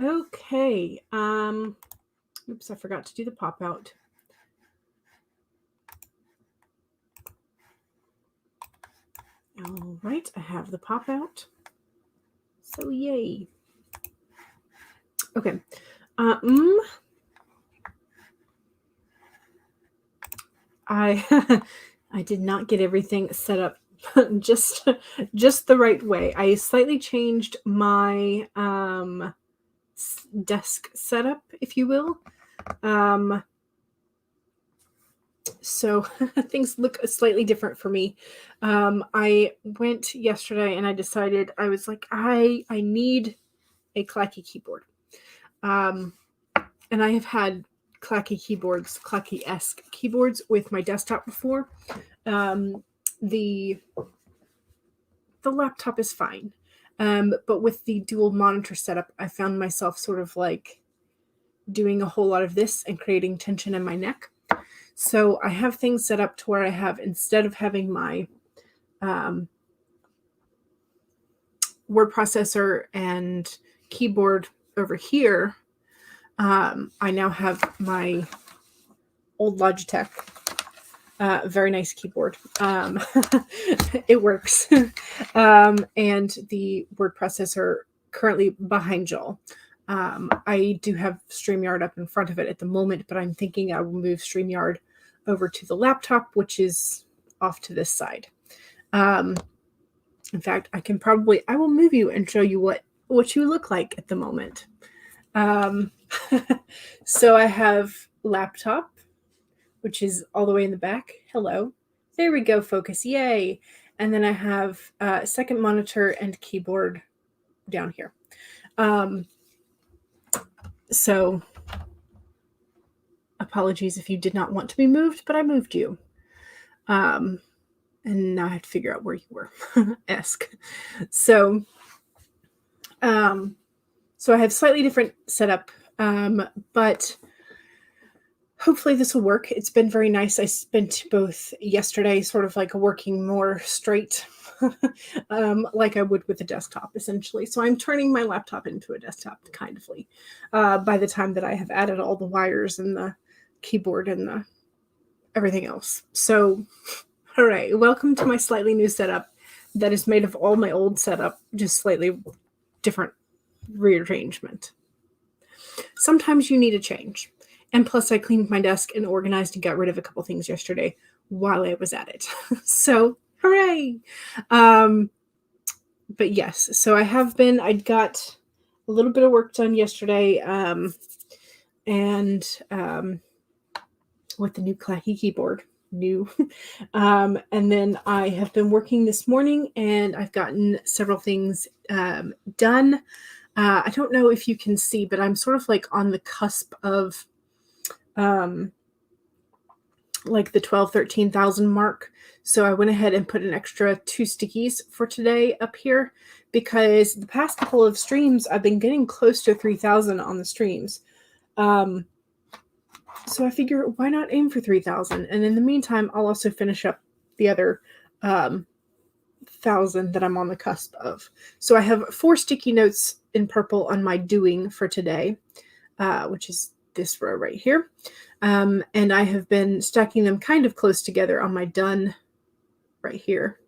Okay. Oops, I forgot to do the pop out. All right, I have the pop out. So yay. Okay. I I did not get everything set up just the right way. I slightly changed my desk setup, if you will. So things look slightly different for me. I went yesterday and I decided, I was like, I need a clacky keyboard. And I have had clacky-esque keyboards with my desktop before. The laptop is fine. But with the dual monitor setup, I found myself sort of like doing a whole lot of this and creating tension in my neck. So I have things set up to where I have, instead of having my word processor and keyboard over here, I now have my old Logitech, very nice keyboard. It works. And the word processor currently behind y'all. I do have StreamYard up in front of it at the moment, but I'm thinking I will move StreamYard over to the laptop, which is off to this side. In fact, I will move you and show you what you look like at the moment. So I have laptop, which is all the way in the back. Hello. There we go, focus. Yay. And then I have second monitor and keyboard down here. So apologies if you did not want to be moved, but I moved you. And now I have to figure out where you were. Esque. So I have slightly different setup, but hopefully this will work. It's been very nice. I spent both yesterday sort of like working more straight, like I would with a desktop, essentially. So I'm turning my laptop into a desktop, kindly, by the time that I have added all the wires and the keyboard and the everything else. So, all right, welcome to my slightly new setup that is made of all my old setup, just slightly different rearrangement. Sometimes you need a change. And plus, I cleaned my desk and organized and got rid of a couple things yesterday while I was at it. So, hooray! But yes, so I got a little bit of work done yesterday, and with the new clacky keyboard. And then I have been working this morning, and I've gotten several things done. I don't know if you can see, but I'm sort of like on the cusp of like the 13,000 mark. So I went ahead and put an extra 2 stickies for today up here, because the past couple of streams I've been getting close to 3,000 on the streams. So I figure, why not aim for 3,000? And in the meantime, I'll also finish up the other 1,000 that I'm on the cusp of. So I have 4 sticky notes in purple on my doing for today, which is this row right here. And I have been stacking them kind of close together on my done right here.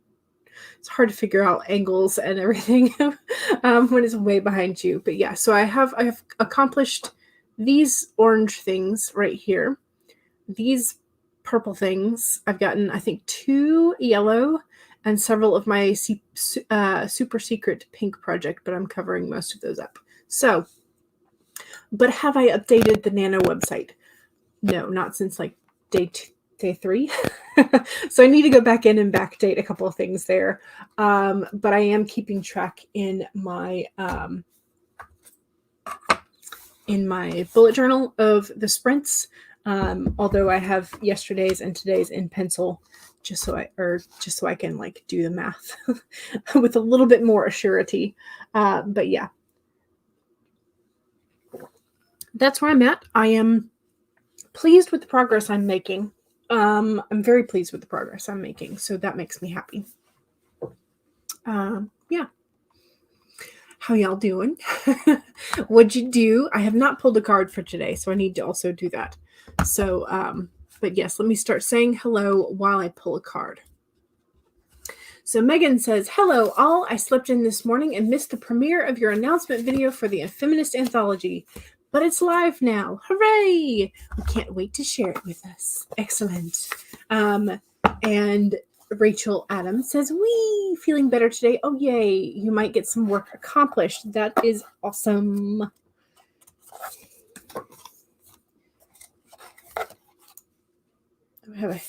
It's hard to figure out angles and everything when it's way behind you. But yeah, so I have accomplished these orange things right here. These purple things, I've gotten, I think, 2 yellow and several of my super secret pink project, but I'm covering most of those up. So, but have I updated the Nano website? No, not since like day 3. So I need to go back in and backdate a couple of things there. But I am keeping track in my bullet journal of the sprints. Although I have yesterday's and today's in pencil, just so I can like do the math with a little bit more assurity. But yeah, that's where I'm at. I am pleased with the progress I'm making. I'm very pleased with the progress I'm making, so that makes me happy. Yeah. How y'all doing? What'd you do? I have not pulled a card for today, so I need to also do that. So, but yes, let me start saying hello while I pull a card. So Megan says, hello all. I slept in this morning and missed the premiere of your announcement video for the Feminist Anthology, but it's live now. Hooray! We can't wait to share it with us. Excellent. And Rachel Adams says, wee, feeling better today. Oh, yay. You might get some work accomplished. That is awesome. I have a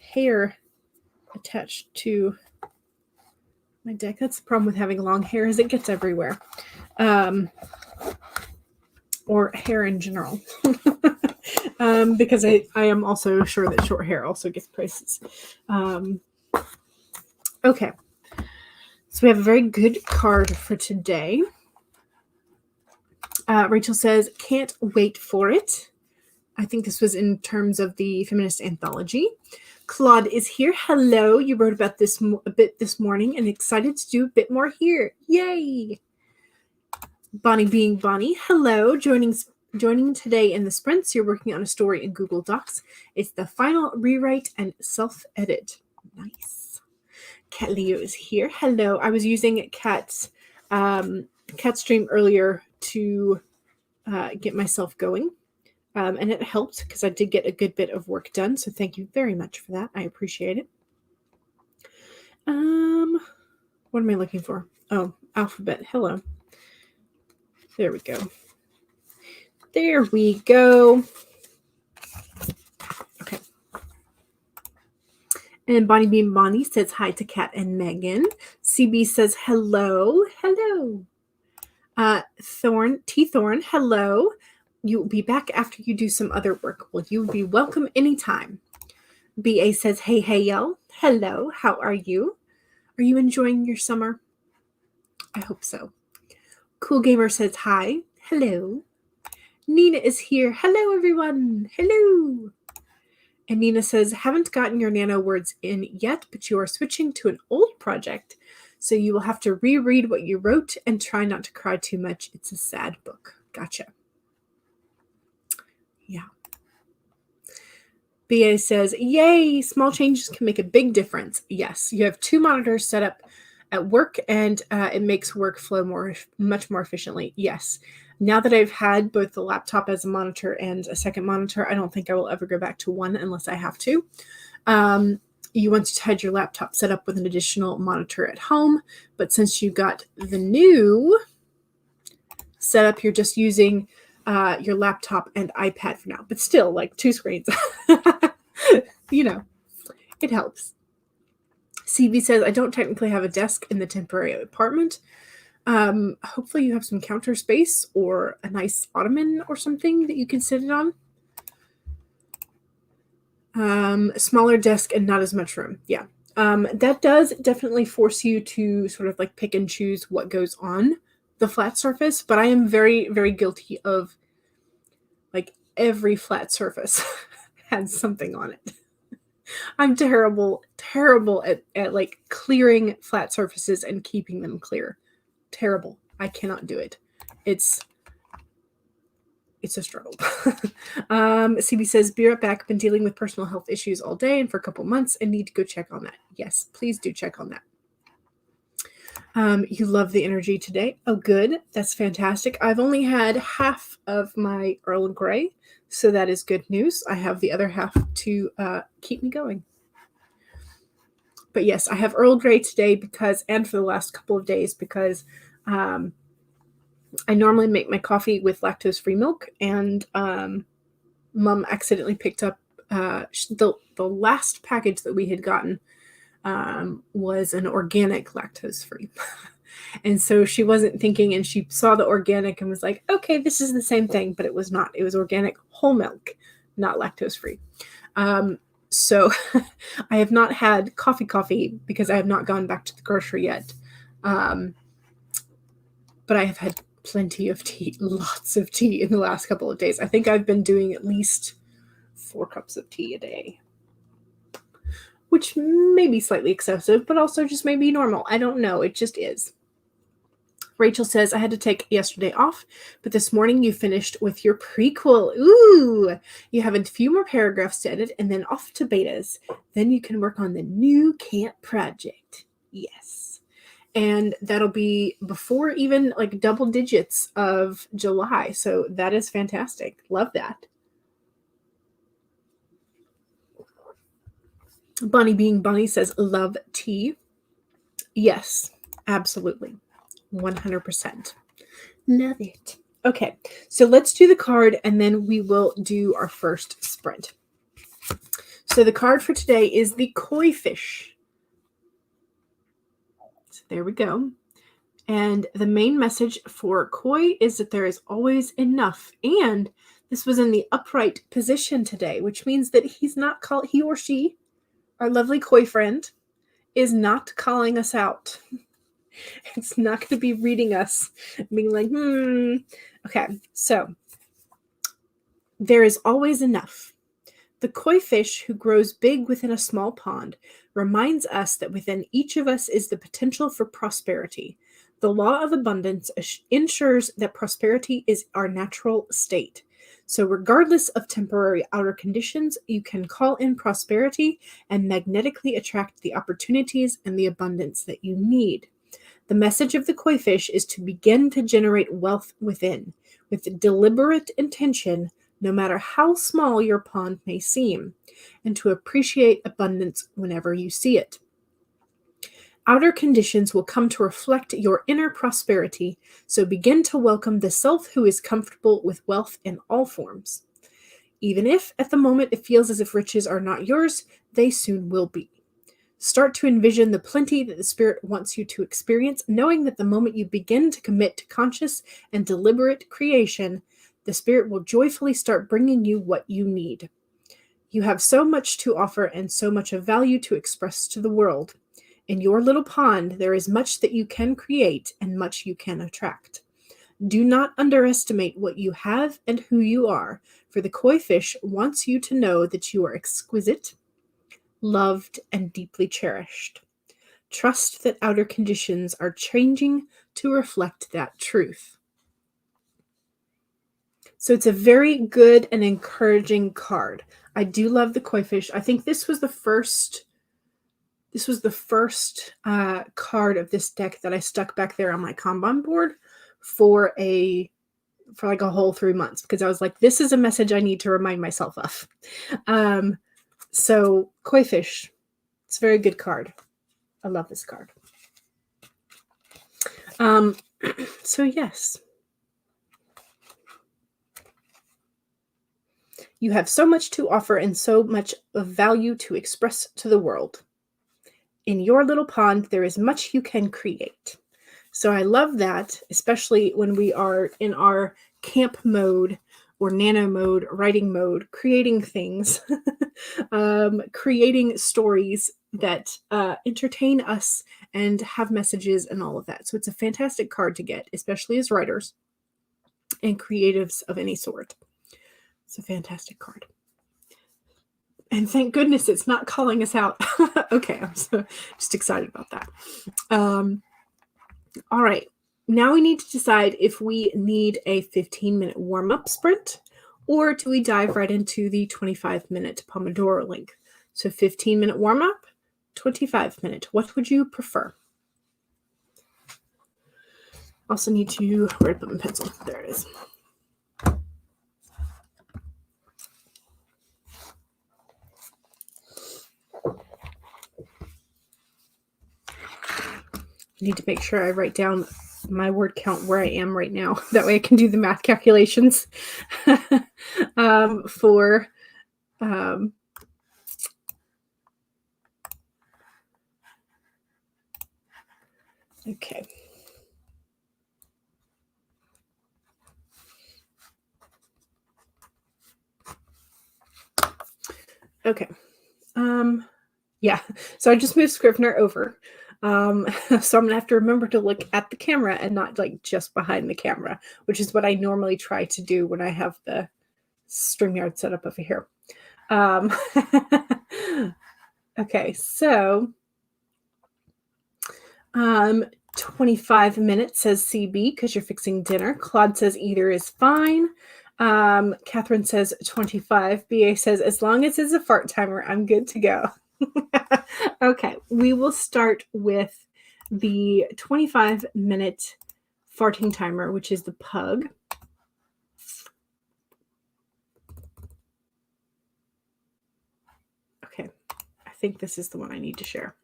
hair attached to my deck. That's the problem with having long hair, is it gets everywhere. Or hair in general. Because I am also sure that short hair also gets prices. Okay. So we have a very good card for today. Rachel says, can't wait for it. I think this was in terms of the Feminist Anthology. Claude is here. Hello. You wrote about this a bit this morning and excited to do a bit more here. Yay. Bonnie being Bonnie. Hello. Joining today in the sprints. You're working on a story in Google Docs. It's the final rewrite and self-edit. Nice. Cat Leo is here. Hello. I was using Cat's stream earlier to get myself going. And it helped because I did get a good bit of work done. So thank you very much for that. I appreciate it. What am I looking for? Oh, alphabet. Hello. There we go. There we go. Okay. And Bonnie Bean Bonnie says hi to Kat and Megan. CB says hello. Hello. Thorn, hello. You will be back after you do some other work. Well, you will be welcome anytime. BA says, hey, y'all. Hello. How are you? Are you enjoying your summer? I hope so. Cool Gamer says hi. Hello. Nina is here. Hello, everyone. Hello. And Nina says, haven't gotten your nano words in yet, but you are switching to an old project. So you will have to reread what you wrote and try not to cry too much. It's a sad book. Gotcha. Yeah. BA says, yay, small changes can make a big difference. Yes, you have 2 monitors set up at work and it makes work flow much more efficiently. Yes. Now that I've had both the laptop as a monitor and a second monitor, I don't think I will ever go back to one unless I have to. You want to had your laptop set up with an additional monitor at home, but since you got the new setup, you're just using your laptop and iPad for now, but still like 2 screens. You know, it helps. CB says, I don't technically have a desk in the temporary apartment. Hopefully you have some counter space or a nice ottoman or something that you can sit it on. Smaller desk and not as much room. Yeah. That does definitely force you to sort of like pick and choose what goes on the flat surface, but I am very, very guilty of like every flat surface has something on it. I'm terrible at like clearing flat surfaces and keeping them clear. Terrible. I cannot do it. It's a struggle. CB says, be right back. Been dealing with personal health issues all day and for a couple months and need to go check on that. Yes, please do check on that. You love the energy today. Oh, good. That's fantastic. I've only had half of my Earl Grey, so that is good news. I have the other half to keep me going. But yes, I have Earl Grey today and for the last couple of days because I normally make my coffee with lactose-free milk, and Mom accidentally picked up the last package that we had gotten was an organic lactose-free. And so she wasn't thinking, and she saw the organic and was like, okay, this is the same thing, but it was not. It was organic whole milk, not lactose-free. So I have not had coffee because I have not gone back to the grocery yet. But I have had plenty of tea, lots of tea in the last couple of days. I think I've been doing at least 4 cups of tea a day, which may be slightly excessive, but also just may be normal. I don't know. It just is. Rachel says, I had to take yesterday off, but this morning you finished with your prequel. Ooh, you have a few more paragraphs to edit and then off to betas. Then you can work on the new camp project. Yes. And that'll be before even like double digits of July. So that is fantastic. Love that. Bunny being Bunny says, love tea. Yes, absolutely. 100%. Love it. Okay, so let's do the card and then we will do our first sprint. So the card for today is the koi fish. So there we go. And the main message for koi is that there is always enough. And this was in the upright position today, which means that he or she, our lovely koi friend, is not calling us out. It's not going to be reading us, being like, Okay, so there is always enough. The koi fish who grows big within a small pond reminds us that within each of us is the potential for prosperity. The law of abundance ensures that prosperity is our natural state. So regardless of temporary outer conditions, you can call in prosperity and magnetically attract the opportunities and the abundance that you need. The message of the koi fish is to begin to generate wealth within, with deliberate intention, no matter how small your pond may seem, and to appreciate abundance whenever you see it. Outer conditions will come to reflect your inner prosperity, so begin to welcome the self who is comfortable with wealth in all forms. Even if, at the moment, it feels as if riches are not yours, they soon will be. Start to envision the plenty that the Spirit wants you to experience, knowing that the moment you begin to commit to conscious and deliberate creation, the Spirit will joyfully start bringing you what you need. You have so much to offer and so much of value to express to the world. In your little pond, there is much that you can create and much you can attract. Do not underestimate what you have and who you are, for the koi fish wants you to know that you are exquisite, loved, and deeply cherished. Trust that outer conditions are changing to reflect that truth. So it's a very good and encouraging card. I do love the koi fish. I think this was the first card of this deck that I stuck back there on my Kanban board for like a whole 3 months, because I was like, this is a message I need to remind myself of. So koi fish, it's a very good card. I love this card. So yes, you have so much to offer and so much of value to express to the world. In your little pond, there is much you can create. So I love that, especially when we are in our camp mode or nano mode, writing mode, creating things, creating stories that entertain us and have messages and all of that. So it's a fantastic card to get, especially as writers and creatives of any sort. It's a fantastic card. And thank goodness it's not calling us out. Okay, I'm so just excited about that. All right. Now we need to decide if we need a 15-minute warm-up sprint or do we dive right into the 25-minute Pomodoro link. So 15-minute warm-up, 25-minute. What would you prefer? Also need to write them in pencil. There it is. I need to make sure I write down my word count where I am right now. That way I can do the math calculations okay. Okay. Yeah, so I just moved Scrivener over. So I'm going to have to remember to look at the camera and not like just behind the camera, which is what I normally try to do when I have the StreamYard set up over here. Okay, so 25 minutes, says CB, because you're fixing dinner. Claude says either is fine. Catherine says 25. BA says, as long as it's a fart timer, I'm good to go. Okay, we will start with the 25-minute farting timer, which is the pug. Okay, I think this is the one I need to share.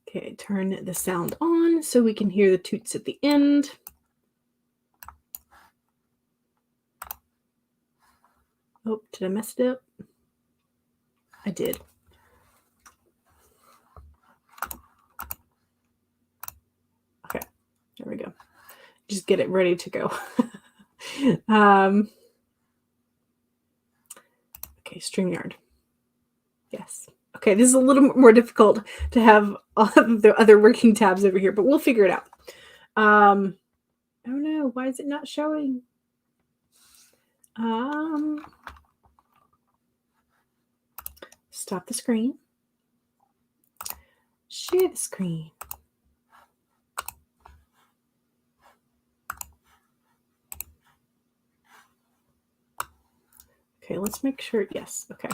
Okay, turn the sound on so we can hear the toots at the end. Oh, did I mess it up? I did. Okay, there we go. Just get it ready to go. Okay, StreamYard. Yes. Okay, this is a little more difficult to have all of the other working tabs over here, but we'll figure it out. Oh no, why is it not showing? Stop the screen. Share the screen. Okay, let's make sure. Yes, okay.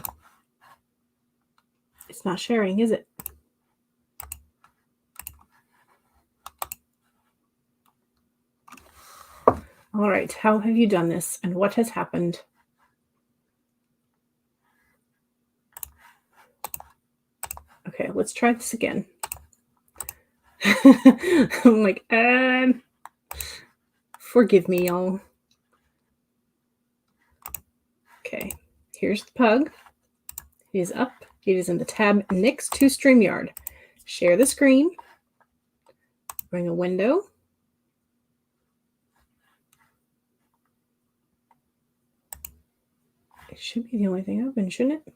It's not sharing, is it? All right, how have you done this and what has happened? Okay, let's try this again. I'm like, forgive me, y'all. Okay, here's the pug. It is up. It is in the tab next to StreamYard. Share the screen. Bring a window. It should be the only thing open, shouldn't it?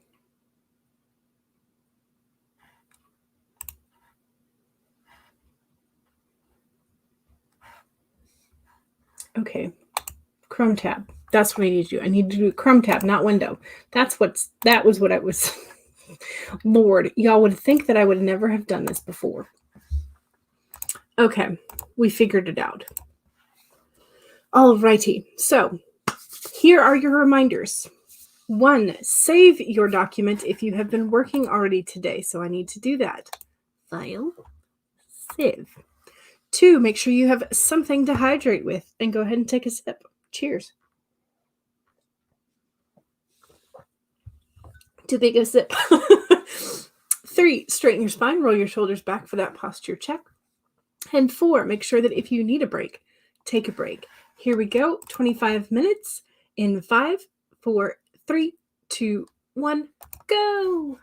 Okay, Chrome tab. That's what I need to do. I need to do Chrome tab, not window. That was what I was. Lord, y'all would think that I would never have done this before. Okay, we figured it out. Alrighty, so here are your reminders. 1, save your document if you have been working already today. So I need to do that. File, save. 2, make sure you have something to hydrate with and go ahead and take a sip. Cheers. Too big a sip. 3, straighten your spine, roll your shoulders back for that posture check. And 4, make sure that if you need a break, take a break. Here we go. 25 minutes in 5, 4, 3, 2, 1, go.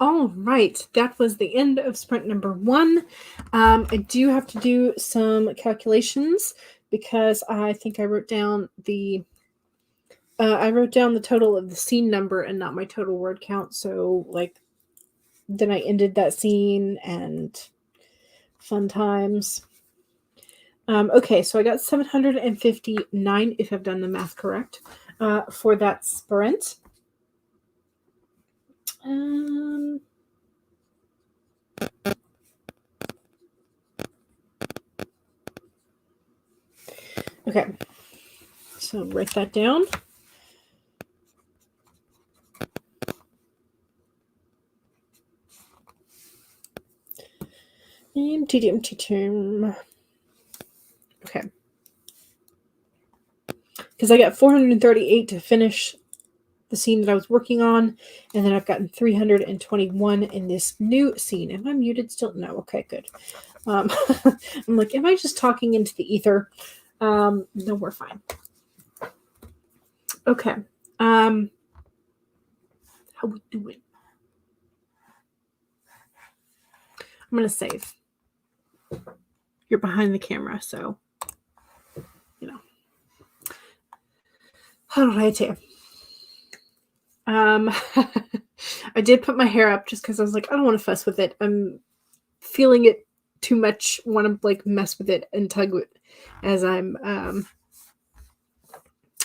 All right, that was the end of sprint number 1. I do have to do some calculations because I think I wrote down the total of the scene number and not my total word count. So like, then I ended that scene and fun times. Okay, so I got 759 if I've done the math correct for that sprint. Okay, so write that down. Empty term. Okay. Because I got 438 to finish the scene that I was working on, and then I've gotten 321 in this new scene. Am I muted still? No. Okay, good. I'm like, am I just talking into the ether? No, we're fine. Okay. How we doing? I'm going to save. You're behind the camera, so, you know. All right. I did put my hair up just because I was like, I don't want to fuss with it. I'm feeling it too much, want to like mess with it and tug it as I'm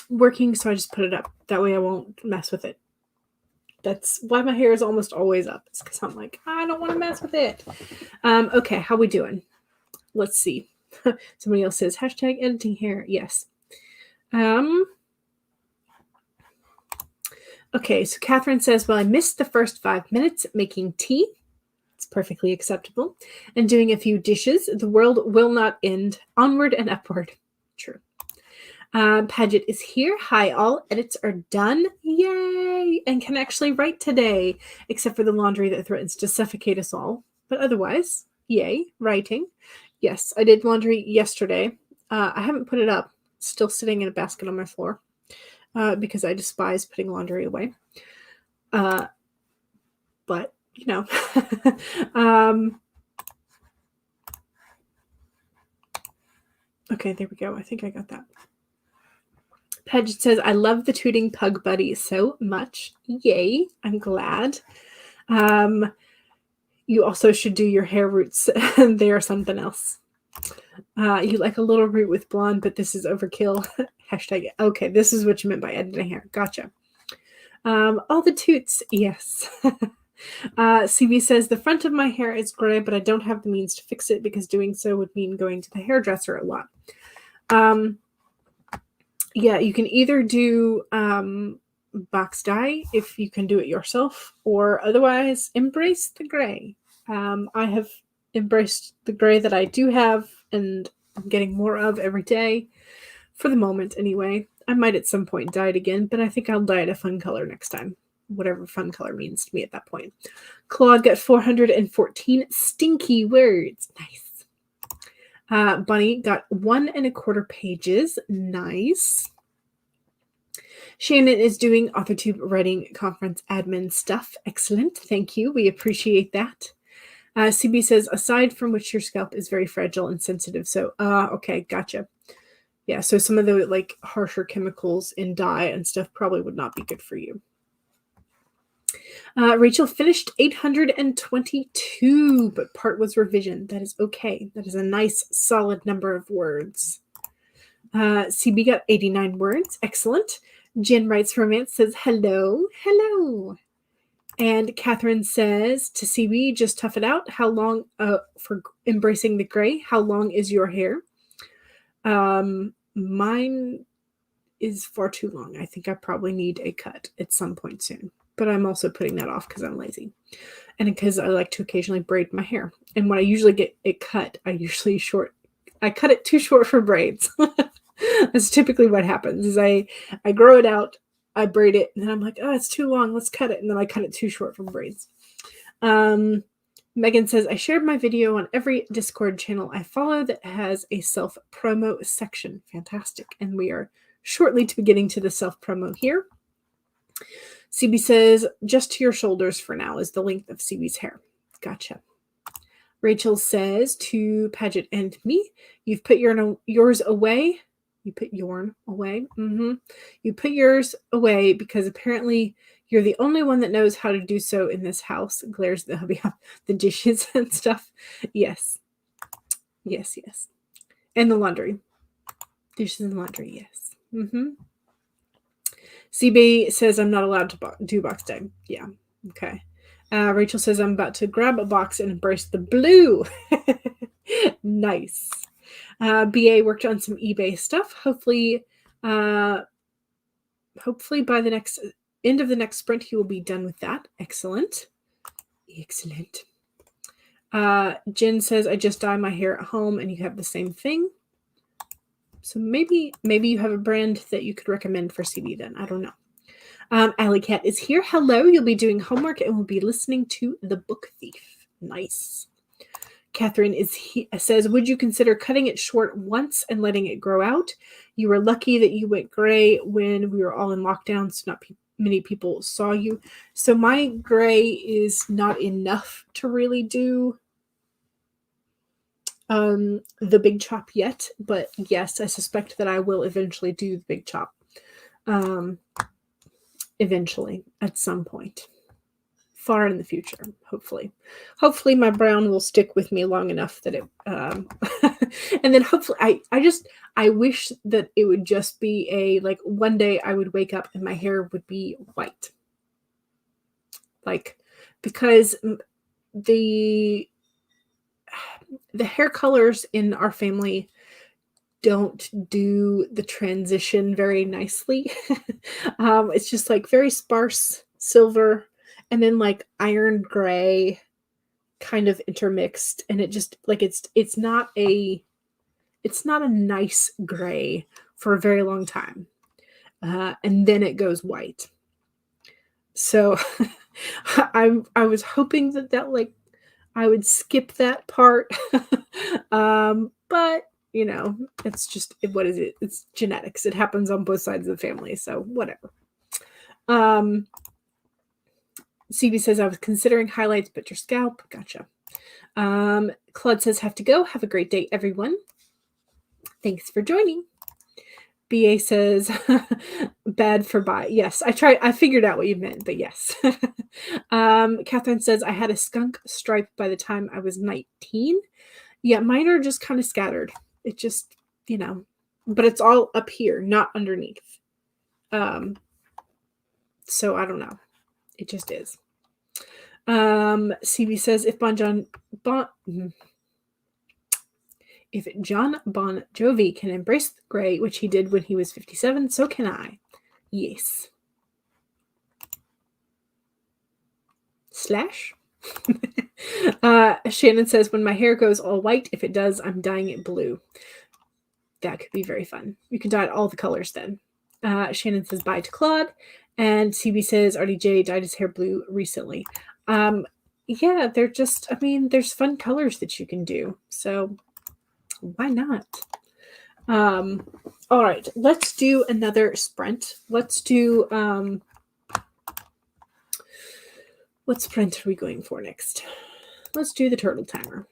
working, so I just put it up. That way I won't mess with it. That's why my hair is almost always up. It's because I'm like, I don't want to mess with it. Okay, how we doing? Let's see. Somebody else says, hashtag editing hair. Yes. Okay, so Catherine says, well, I missed the first 5 minutes making tea. It's perfectly acceptable. And doing a few dishes. The world will not end. Onward and upward. True. Paget is here. Hi, all. Edits are done. Yay! And can actually write today, except for the laundry that threatens to suffocate us all. But otherwise, yay, writing. Yes, I did laundry yesterday. I haven't put it up. It's still sitting in a basket on my floor because I despise putting laundry away. But, you know. Okay, there we go. I think I got that. Paget says, I love the tooting pug buddy so much. Yay, I'm glad. You also should do your hair roots. They are something else. You like a little root with blonde, but this is overkill. Hashtag. Okay, this is what you meant by editing hair. Gotcha. All the toots. Yes. CB says, the front of my hair is gray, but I don't have the means to fix it because doing so would mean going to the hairdresser a lot. Yeah, you can either do box dye if you can do it yourself, or otherwise embrace the gray. I have embraced the gray that I do have, and I'm getting more of every day, for the moment anyway. I might at some point dye it again, but I think I'll dye it a fun color next time, whatever fun color means to me at that point. Claude got 414 stinky words. Nice. Bunny got 1 1/4 pages. Nice. Shannon is doing authortube writing conference admin stuff. Excellent. Thank you. We appreciate that. CB says, aside from which your scalp is very fragile and sensitive. So, okay, gotcha. Yeah, so some of the like harsher chemicals in dye and stuff probably would not be good for you. Rachel finished 822, but part was revision. That is okay. That is a nice, solid number of words. CB got 89 words. Excellent. Jen Writes Romance says, hello. Hello. And Catherine says to CB, just tough it out. How long, for embracing the gray, how long is your hair? Mine is far too long. I think I probably need a cut at some point soon. But I'm also putting that off because I'm lazy. And because I like to occasionally braid my hair. And when I usually get it cut, I cut it too short for braids. That's typically what happens is I grow it out, I braid it, and then I'm like, oh, it's too long, let's cut it. And then I cut it too short for braids. Megan says, I shared my video on every Discord channel I follow that has a self-promo section. Fantastic. And we are shortly to be getting to the self-promo here. CB says, just to your shoulders for now is the length of CB's hair. Gotcha. Rachel says to Paget and me, you've put yours away. You put yours away. You put yours away because apparently you're the only one that knows how to do so in this house. Glares the hubby off the dishes and stuff. Yes. Yes, yes. And the laundry. Dishes and laundry, yes. CB says I'm not allowed to do box day. Yeah. Okay. Rachel says I'm about to grab a box and embrace the blue. Nice. BA worked on some eBay stuff. Hopefully by the next end of the next sprint, he will be done with that. Excellent. Excellent. Jen says, I just dye my hair at home and you have the same thing. So maybe you have a brand that you could recommend for CB then. I don't know. Alley Cat is here. Hello. You'll be doing homework and we'll be listening to The Book Thief. Nice. Catherine says, would you consider cutting it short once and letting it grow out? You were lucky that you went gray when we were all in lockdown, so not many people saw you. So my gray is not enough to really do the big chop yet, but yes, I suspect that I will eventually do the big chop. Eventually, at some point. Far in the future, hopefully. Hopefully my brown will stick with me long enough that it and then hopefully I wish that it would just be a like one day I would wake up and my hair would be white. Like because the hair colors in our family don't do the transition very nicely. It's just like very sparse silver and then like iron gray kind of intermixed, and it just like it's not a nice gray for a very long time, and then it goes white. So I was hoping that like I would skip that part, but you know, it's just what is it? It's genetics. It happens on both sides of the family, so whatever. CB says, I was considering highlights, but your scalp. Gotcha. Claude says, have to go. Have a great day, everyone. Thanks for joining. BA says, bad for bye. Yes, I figured out what you meant, but yes. Catherine says, I had a skunk stripe by the time I was 19. Yeah, mine are just kind of scattered. It just, you know, but it's all up here, not underneath. So I don't know. It just is. CB says, if John Bon Jovi can embrace the gray, which he did when he was 57, so can I. Yes. Slash. Shannon says, when my hair goes all white, if it does, I'm dyeing it blue. That could be very fun. You can dye it all the colors then. Shannon says, bye to Claude. And CB says, RDJ dyed his hair blue recently. Yeah, they're just, I mean, there's fun colors that you can do. So why not? All right, let's do another sprint. Let's do, what sprint are we going for next? Let's do the turtle timer.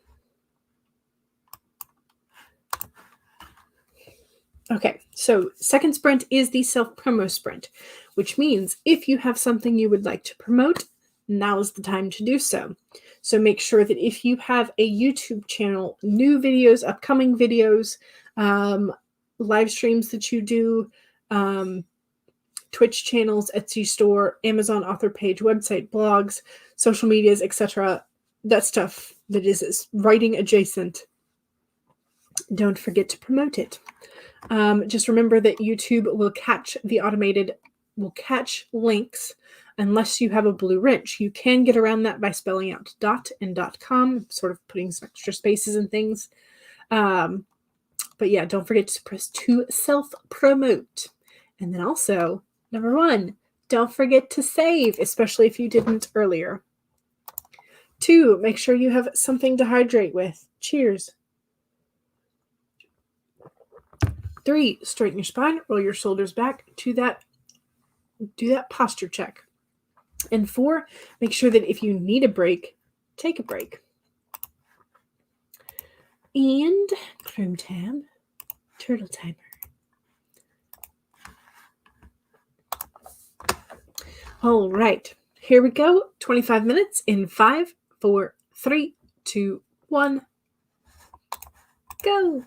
Okay, so second sprint is the self-promo sprint, which means if you have something you would like to promote, now is the time to do so. So make sure that if you have a YouTube channel, new videos, upcoming videos, live streams that you do, Twitch channels, Etsy store, Amazon author page, website, blogs, social medias, etc., that stuff that is writing adjacent, don't forget to promote it. Just remember that YouTube will catch links unless you have a blue wrench. You can get around that by spelling out .dot and .com, sort of putting some extra spaces and things. But yeah, don't forget to press to self-promote. And then also, number 1, don't forget to save, especially if you didn't earlier. 2, make sure you have something to hydrate with. Cheers. 3, straighten your spine, roll your shoulders back. Do that posture check. And 4, make sure that if you need a break, take a break. And Chrome tab, turtle timer. All right, here we go. 25 minutes in 5, 4, 3, 2, 1. Go.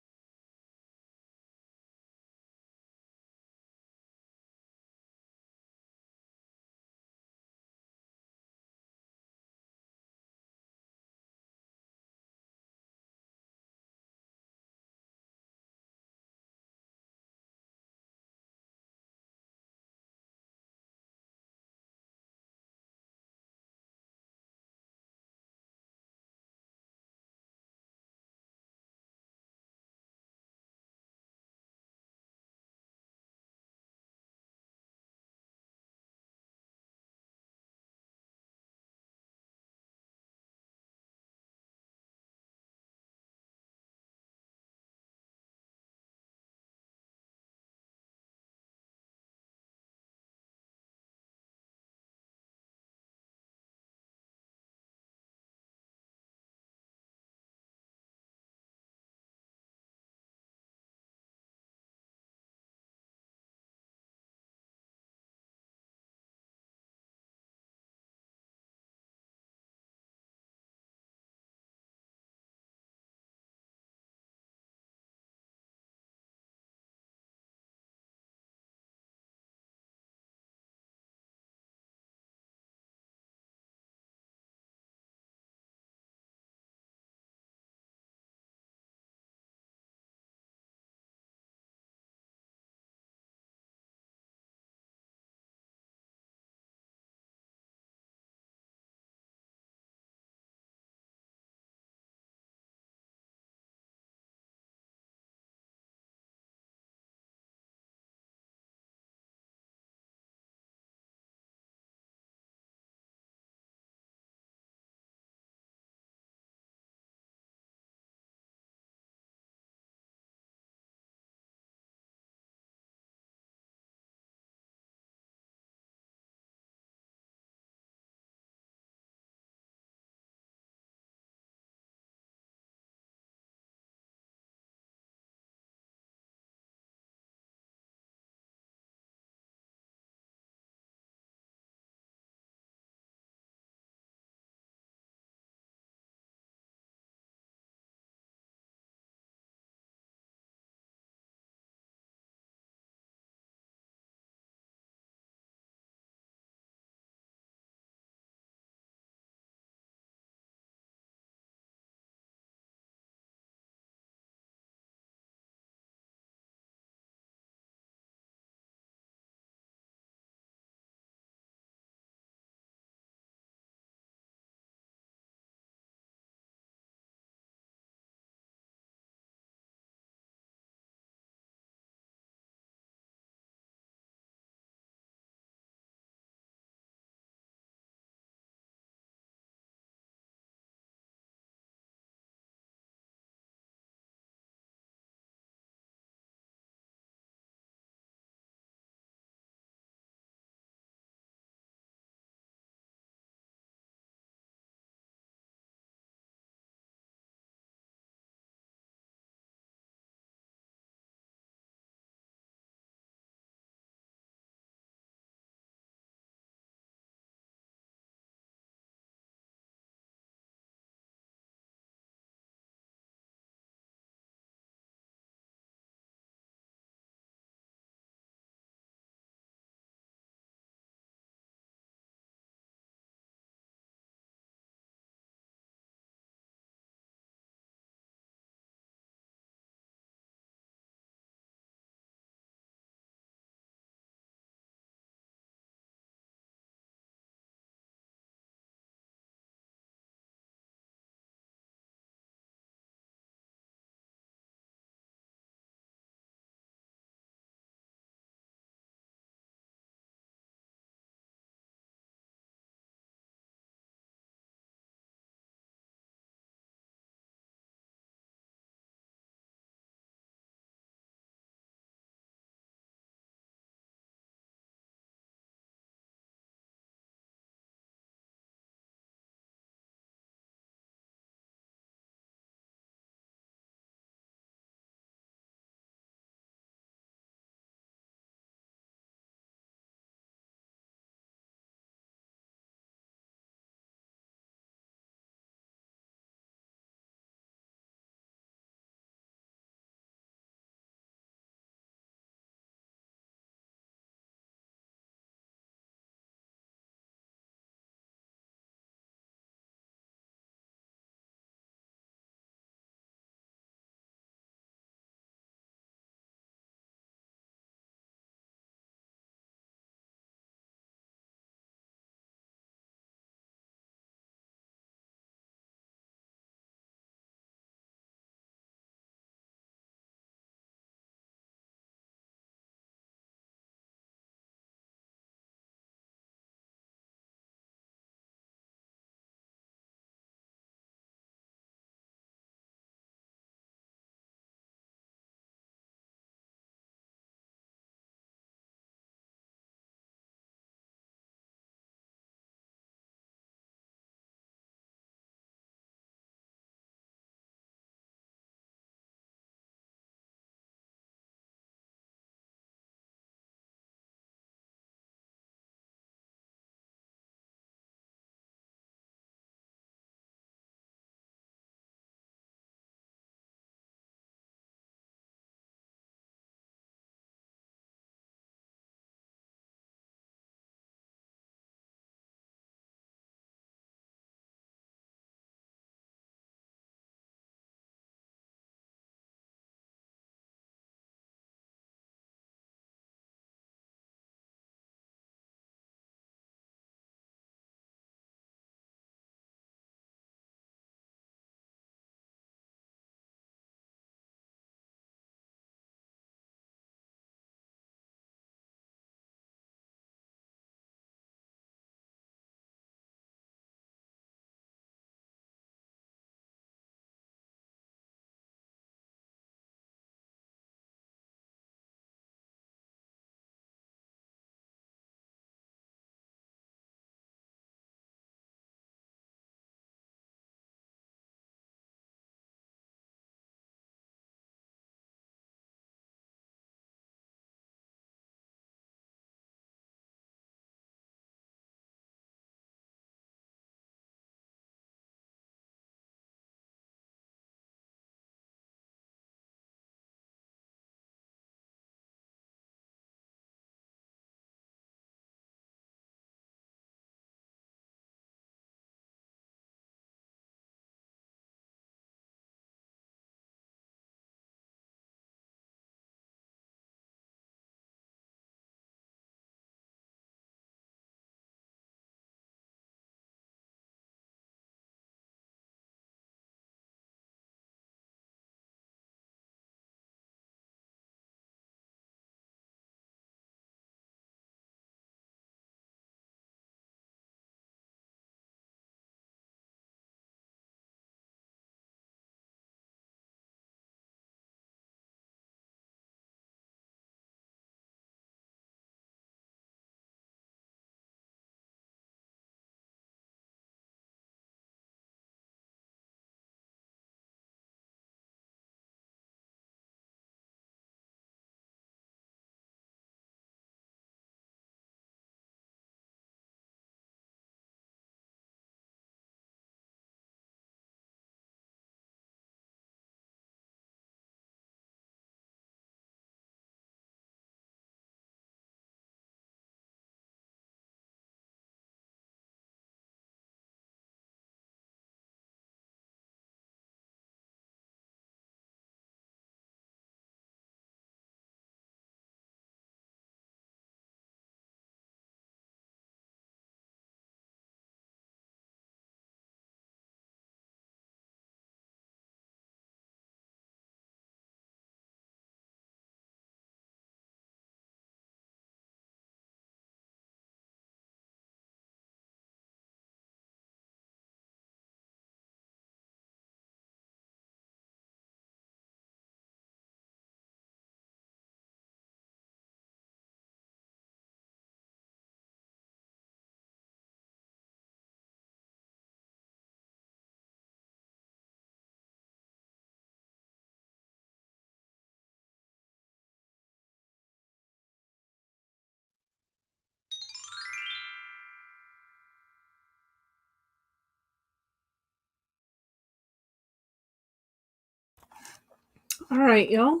All right, y'all.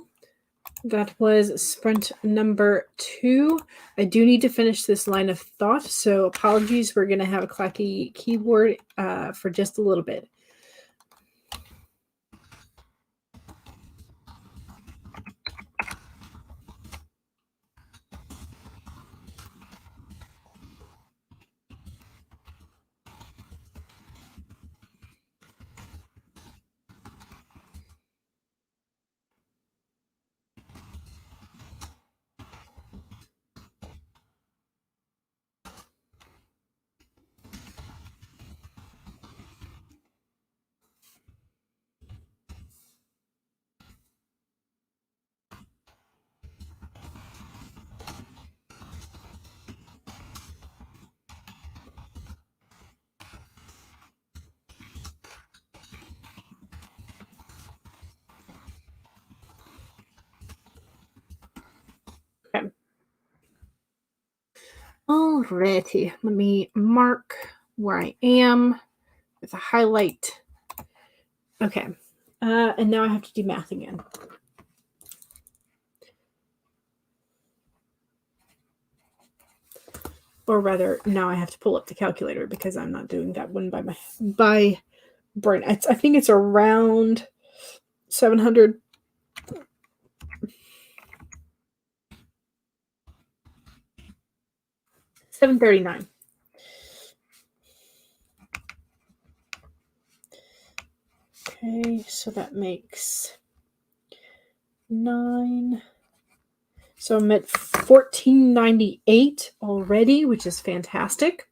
That was sprint number 2. I do need to finish this line of thought, so apologies. We're going to have a clacky keyboard for just a little bit. Okay. Alrighty, let me mark where I am with a highlight. Okay, and now I have to do math again. Or rather, now I have to pull up the calculator because I'm not doing that one by brain. I think it's around 700. 739. Okay, so that makes 9. So I'm at 1498 already, which is fantastic.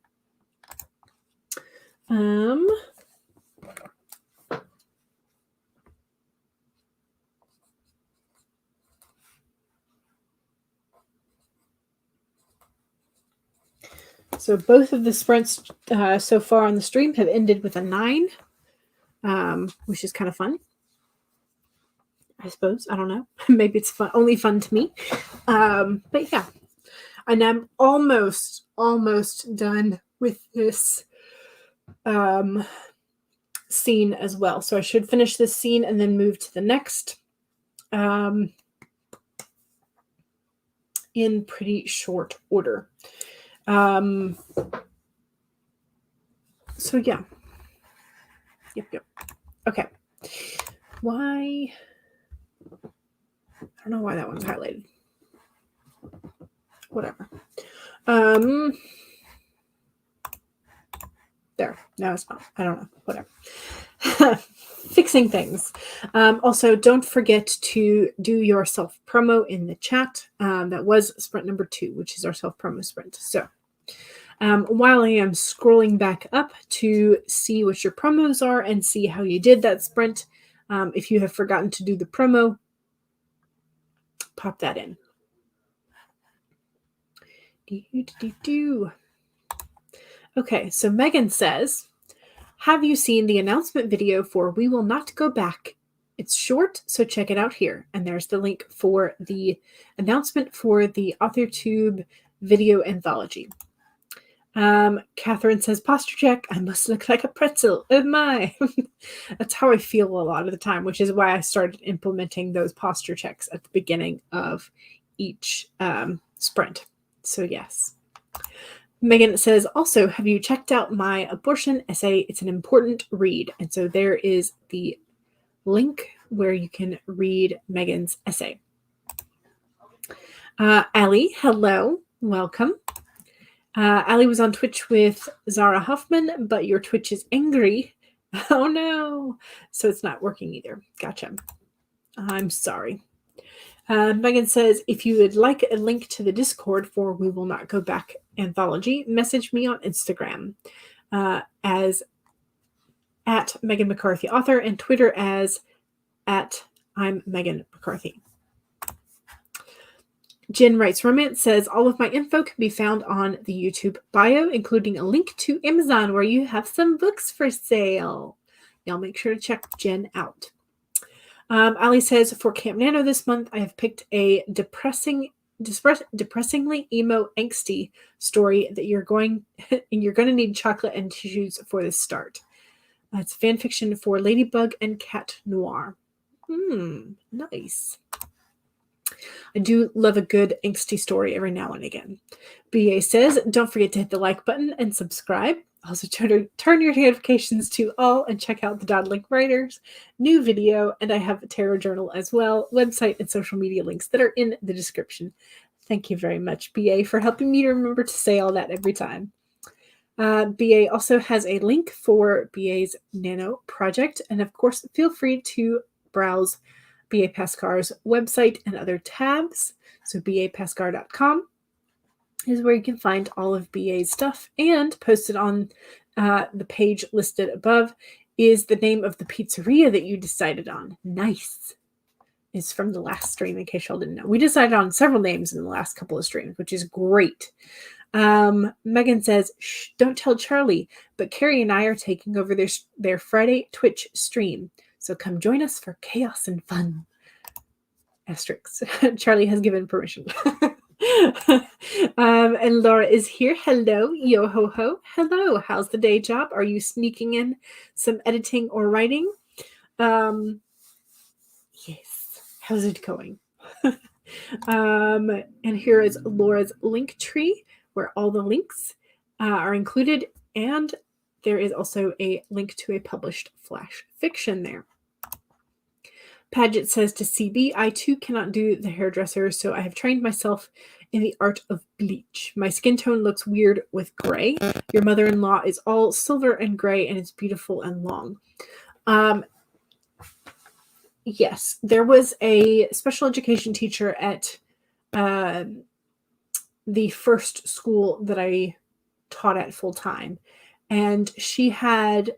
So both of the sprints so far on the stream have ended with a 9, which is kind of fun. I suppose. I don't know. Maybe it's fun, only fun to me. But yeah. And I'm almost done with this scene as well. So I should finish this scene and then move to the next in pretty short order. So yeah. Yep. Okay. Why? I don't know why that one's highlighted. Whatever. There. No, it's not. I don't know. Whatever. Fixing things. Also, don't forget to do your self-promo in the chat. That was sprint number 2, which is our self-promo sprint. So while I am scrolling back up to see what your promos are and see how you did that sprint, if you have forgotten to do the promo, pop that in. Okay, so Megan says, have you seen the announcement video for We Will Not Go Back? It's short, so check it out here. And there's the link for the announcement for the AuthorTube video anthology. Catherine says, posture check. I must look like a pretzel. Oh my. That's how I feel a lot of the time, which is why I started implementing those posture checks at the beginning of each sprint. So yes. Megan says, also, have you checked out my abortion essay? It's an important read. And so there is the link where you can read Megan's essay. Allie, hello. Welcome. Allie was on Twitch with Zara Huffman, but your Twitch is angry. Oh, no. So it's not working either. Gotcha. I'm sorry. Megan says, if you would like a link to the Discord for We Will Not Go Back anthology, message me on Instagram as at Megan McCarthy author and Twitter as at I'm Megan McCarthy. Jen Writes Romance says, all of my info can be found on the YouTube bio, including a link to Amazon where you have some books for sale. Y'all make sure to check Jen out. Ali says, for Camp Nano this month, I have picked a depressingly emo angsty story that you're going to need chocolate and tissues for this start. It's fan fiction for Ladybug and Cat Noir. Nice. I do love a good angsty story every now and again. BA says, don't forget to hit the like button and subscribe. Also, turn your notifications to all and check out the Dodlink Writers new video. And I have a tarot journal as well, website and social media links that are in the description. Thank you very much, BA, for helping me to remember to say all that every time. BA also has a link for BA's Nano project. And of course, feel free to browse BA Pascar's website and other tabs. So bapascar.com is where you can find all of BA's stuff, and posted on the page listed above is the name of the pizzeria that you decided on. Nice. It's from the last stream, in case y'all didn't know. We decided on several names in the last couple of streams, which is great. Megan says, shh, don't tell Charlie, but Carrie and I are taking over their Friday Twitch stream. So come join us for chaos and fun. Asterisks. Charlie has given permission. And Laura is here. Hello, yo ho ho. Hello, how's the day job? Are you sneaking in some editing or writing? Yes. How's it going? And here is Laura's link tree, where all the links are included, and there is also a link to a published flash fiction there. Paget says to CB, I too cannot do the hairdresser, so I have trained myself in the art of bleach. My skin tone looks weird with gray. Your mother-in-law is all silver and gray, and it's beautiful and long. Yes, there was a special education teacher at the first school that I taught at full time, and she had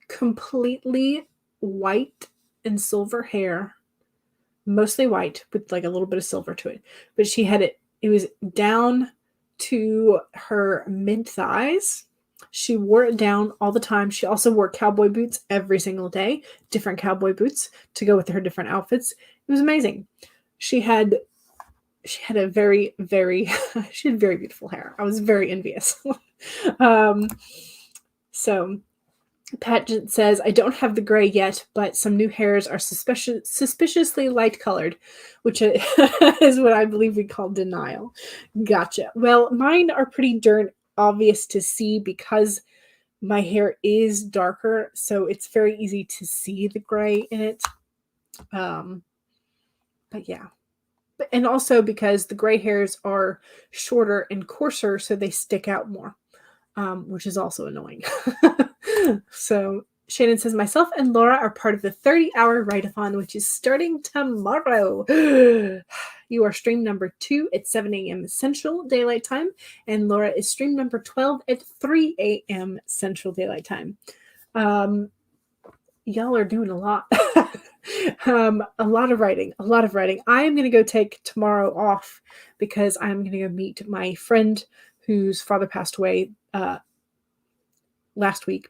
completely white and silver hair, mostly white with like a little bit of silver to it, but she had it was down to her mid thighs. She wore it down all the time. She also wore cowboy boots every single day, different cowboy boots to go with her different outfits. It was amazing. She had a very, very, she had very beautiful hair. I was very envious. So Paget says, I don't have the gray yet, but some new hairs are suspiciously light colored, which is what I believe we call denial. Gotcha. Well, mine are pretty darn obvious to see because my hair is darker, so it's very easy to see the gray in it. But yeah. And also because the gray hairs are shorter and coarser, so they stick out more, which is also annoying. So Shannon says, myself and Laura are part of the 30-hour write-a-thon, which is starting tomorrow. You are stream number 2 at 7 a.m. Central Daylight Time, and Laura is stream number 12 at 3 a.m. Central Daylight Time. Y'all are doing a lot. A lot of writing. I am going to go take tomorrow off because I'm going to go meet my friend whose father passed away last week.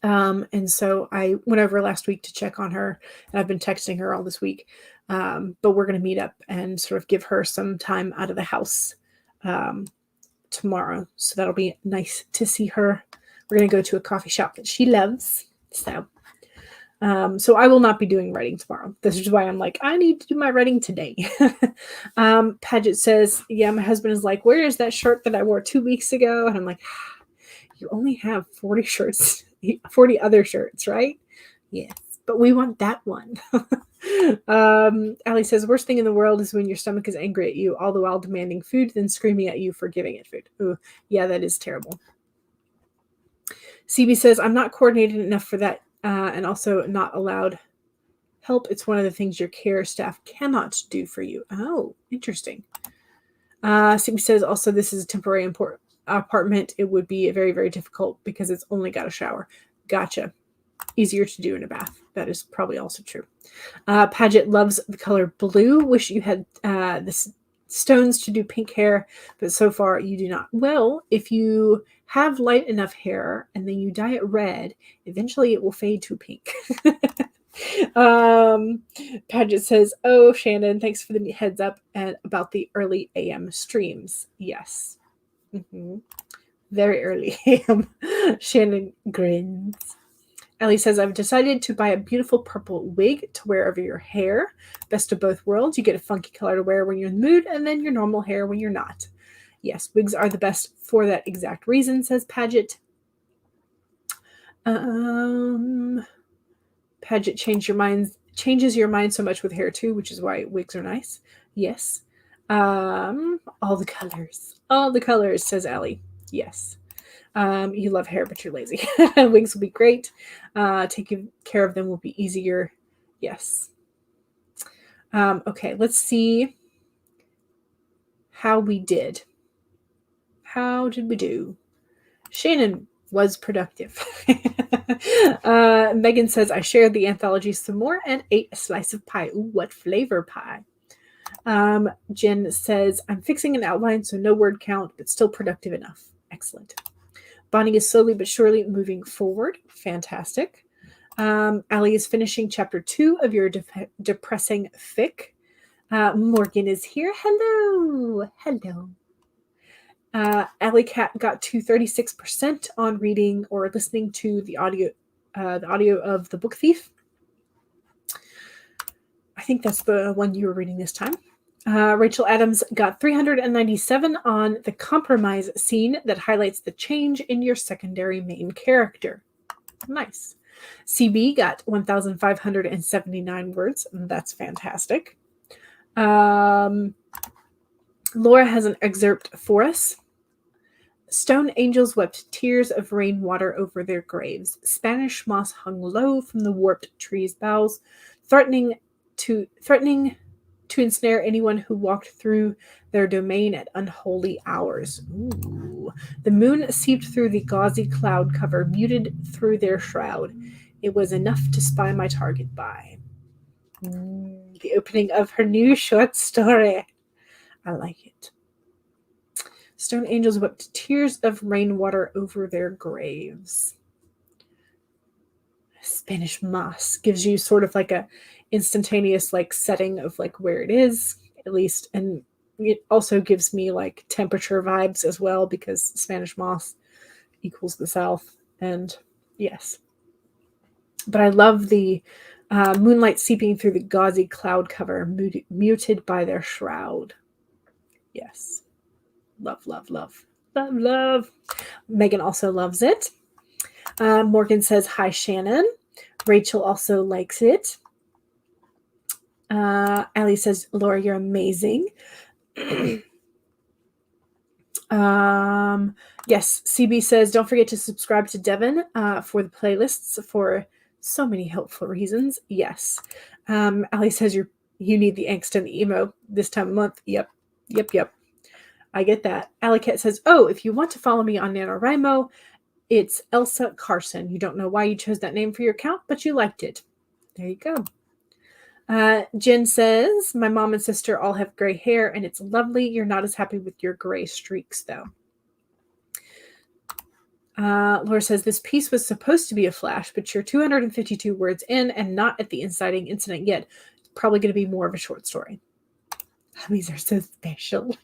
And so I went over last week to check on her, and I've been texting her all this week. But we're going to meet up and sort of give her some time out of the house tomorrow. So that'll be nice to see her. We're going to go to a coffee shop that she loves. So I will not be doing writing tomorrow. This is why I'm like, I need to do my writing today. Paget says, yeah, my husband is like, where is that shirt that I wore 2 weeks ago? And I'm like, you only have 40 shirts, 40 other shirts, right? Yes, but we want that one. Allie says, worst thing in the world is when your stomach is angry at you, all the while demanding food, then screaming at you for giving it food. Ooh, yeah, that is terrible. CB says, I'm not coordinated enough for that. And also not allowed help. It's one of the things your care staff cannot do for you. Oh, interesting. CB says also this is a temporary apartment. It would be very, very difficult because it's only got a shower. Gotcha. Easier to do in a bath. That is probably also true. Paget loves the color blue. Wish you had the stones to do pink hair, but so far you do not. Well, if you have light enough hair and then you dye it red, eventually it will fade to pink. Paget says, oh, Shannon, thanks for the heads up and about the early AM streams. Yes. Very early AM. Shannon grins. Ellie says, I've decided to buy a beautiful purple wig to wear over your hair. Best of both worlds. You get a funky color to wear when you're in the mood, and then your normal hair when you're not. Yes, wigs are the best for that exact reason, says Paget. Paget changes your mind so much with hair too, which is why wigs are nice. Yes. All the colors, says Allie. Yes. You love hair, but you're lazy. Wigs will be great. Taking care of them will be easier. Yes. Okay, let's see how we did. How did we do? Shannon was productive. Megan says, I shared the anthology some more and ate a slice of pie. Ooh, what flavor pie? Jen says, I'm fixing an outline, so no word count, but still productive enough. Excellent. Bonnie is slowly but surely moving forward. Fantastic. Allie is finishing chapter 2 of your depressing fic. Morgan is here. Hello. Alley Cat got to 36% on reading or listening to the audio of The Book Thief. I think that's the one you were reading this time. Rachel Adams got 397 on the compromise scene that highlights the change in your secondary main character. Nice. CB got 1,579 words. That's fantastic. Laura has an excerpt for us. Stone angels wept tears of rainwater over their graves. Spanish moss hung low from the warped tree's boughs, threatening to ensnare anyone who walked through their domain at unholy hours. Ooh. The moon seeped through the gauzy cloud cover, muted through their shroud. It was enough to spy my target by. The opening of her new short story. I like it. Stone angels wept tears of rainwater over their graves. Spanish moss gives you sort of like a instantaneous like setting of like where it is, at least, and it also gives me like temperature vibes as well, because Spanish moss equals the South. And yes, but I love the moonlight seeping through the gauzy cloud cover, muted by their shroud. Yes. Love. Megan also loves it. Morgan says, hi, Shannon. Rachel also likes it. Allie says, Laura, you're amazing. Yes, CB says, don't forget to subscribe to Devin for the playlists for so many helpful reasons. Yes. Allie says, you need the angst and the emo this time of month. Yep. I get that. Alicat says, oh, if you want to follow me on NaNoWriMo, it's Elsa Carson. You don't know why you chose that name for your account, but you liked it. There you go. Jen says, my mom and sister all have gray hair, and it's lovely. You're not as happy with your gray streaks, though. Laura says, this piece was supposed to be a flash, but you're 252 words in and not at the inciting incident yet. It's probably going to be more of a short story. These are so special.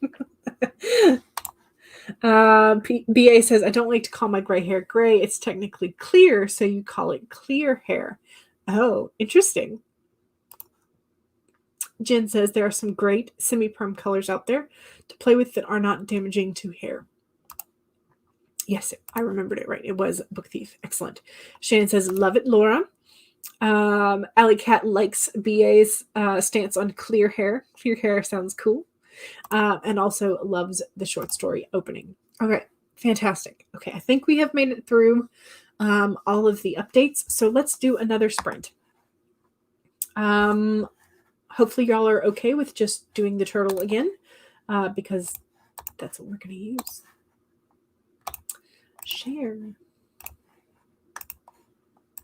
BA says, I don't like to call my gray hair gray. It's technically clear, so you call it clear hair. Oh, interesting. Jen says, there are some great semi-perm colors out there to play with that are not damaging to hair. Yes, I remembered it right. It was Book Thief. Excellent. Shannon says, love it, Laura. Alley Cat likes BA's stance on clear hair. Clear hair sounds cool. And also loves the short story opening. Okay, fantastic. Okay, I think we have made it through all of the updates. So let's do another sprint. Hopefully y'all are okay with just doing the turtle again, because that's what we're going to use. Share.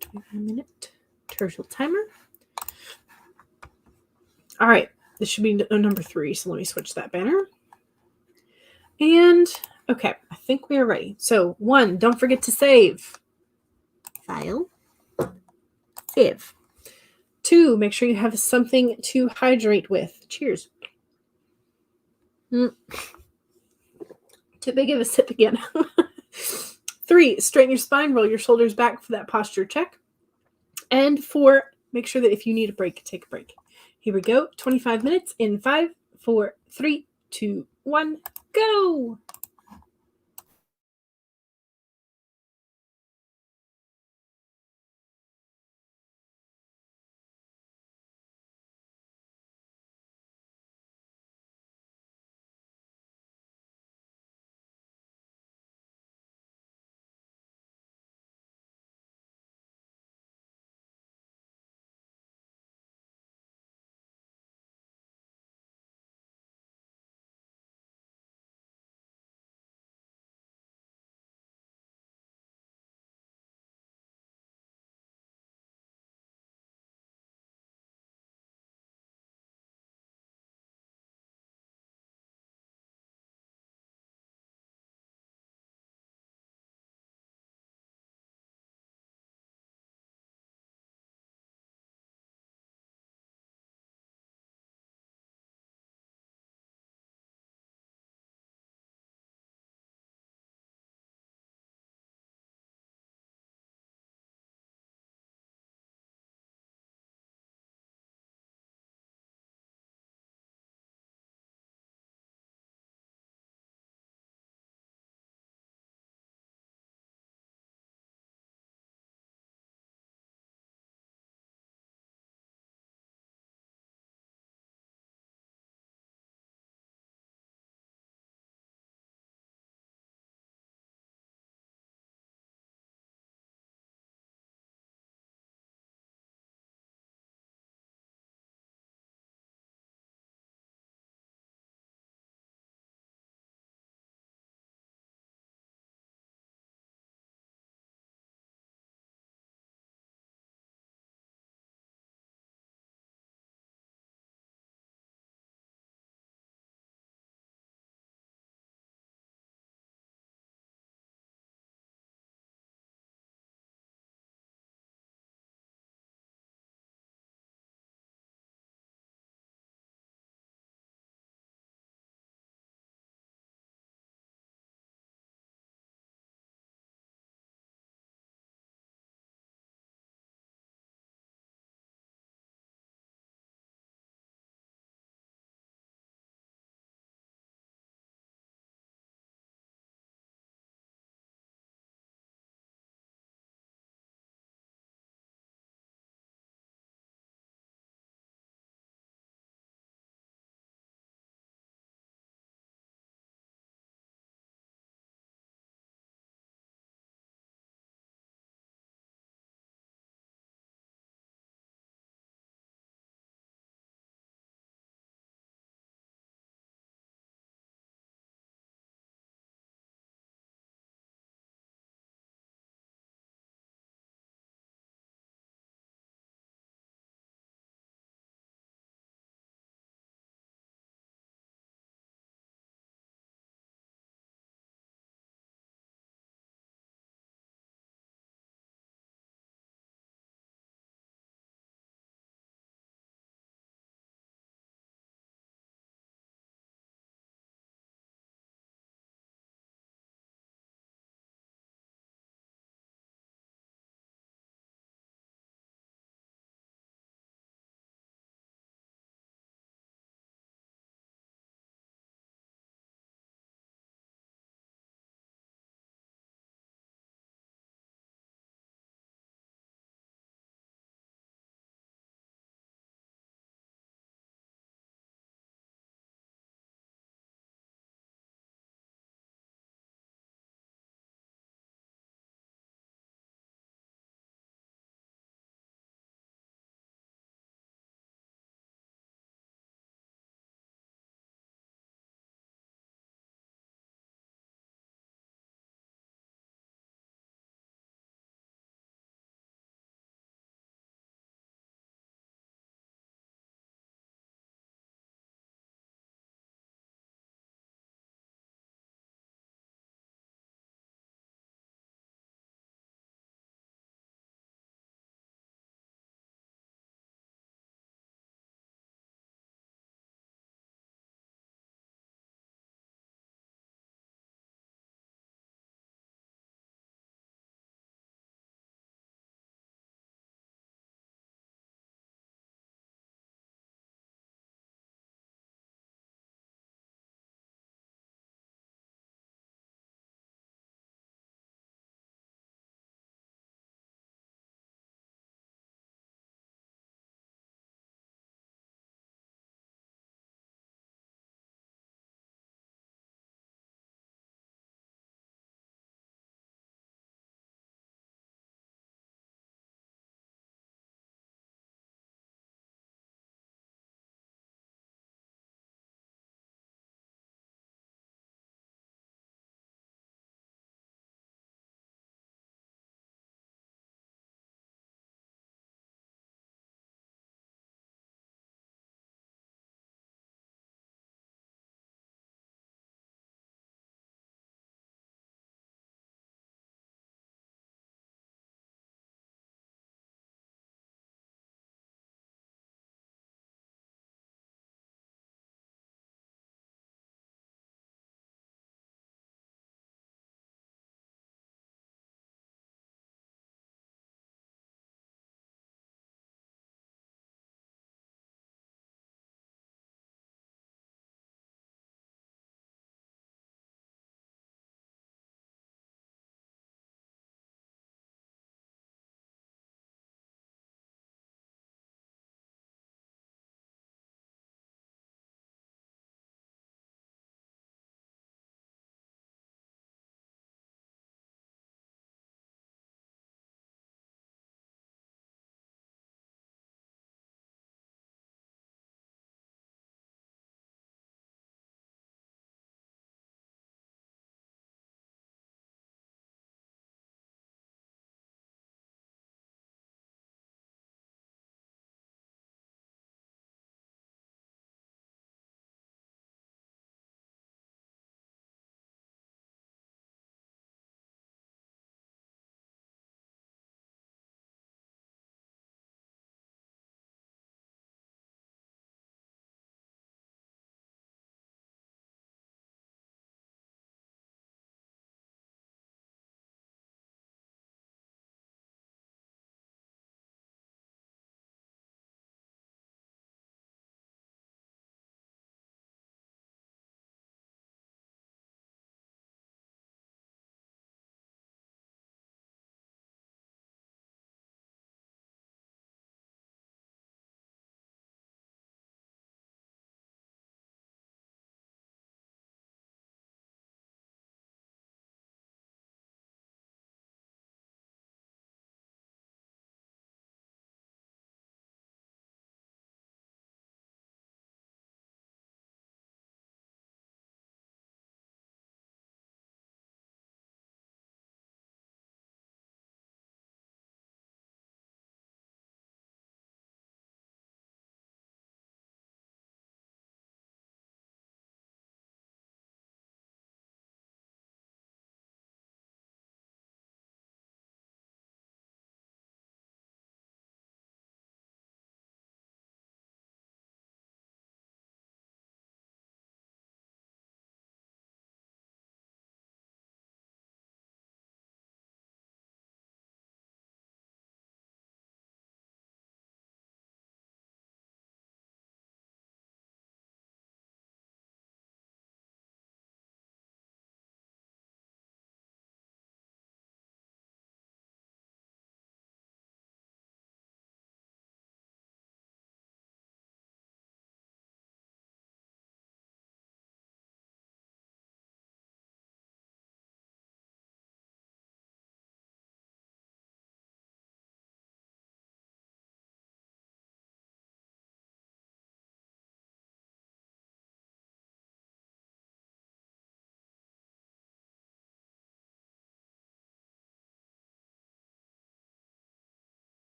21-minute turtle timer. All right, this should be number 3. So let me switch that banner. And okay, I think we are ready. So 1, don't forget to save. File. Save. 2, make sure you have something to hydrate with. Cheers. Too big of a sip again. 3, straighten your spine, roll your shoulders back for that posture check. And 4, make sure that if you need a break, take a break. Here we go. 25 minutes in 5, 4, 3, 2, 1, go!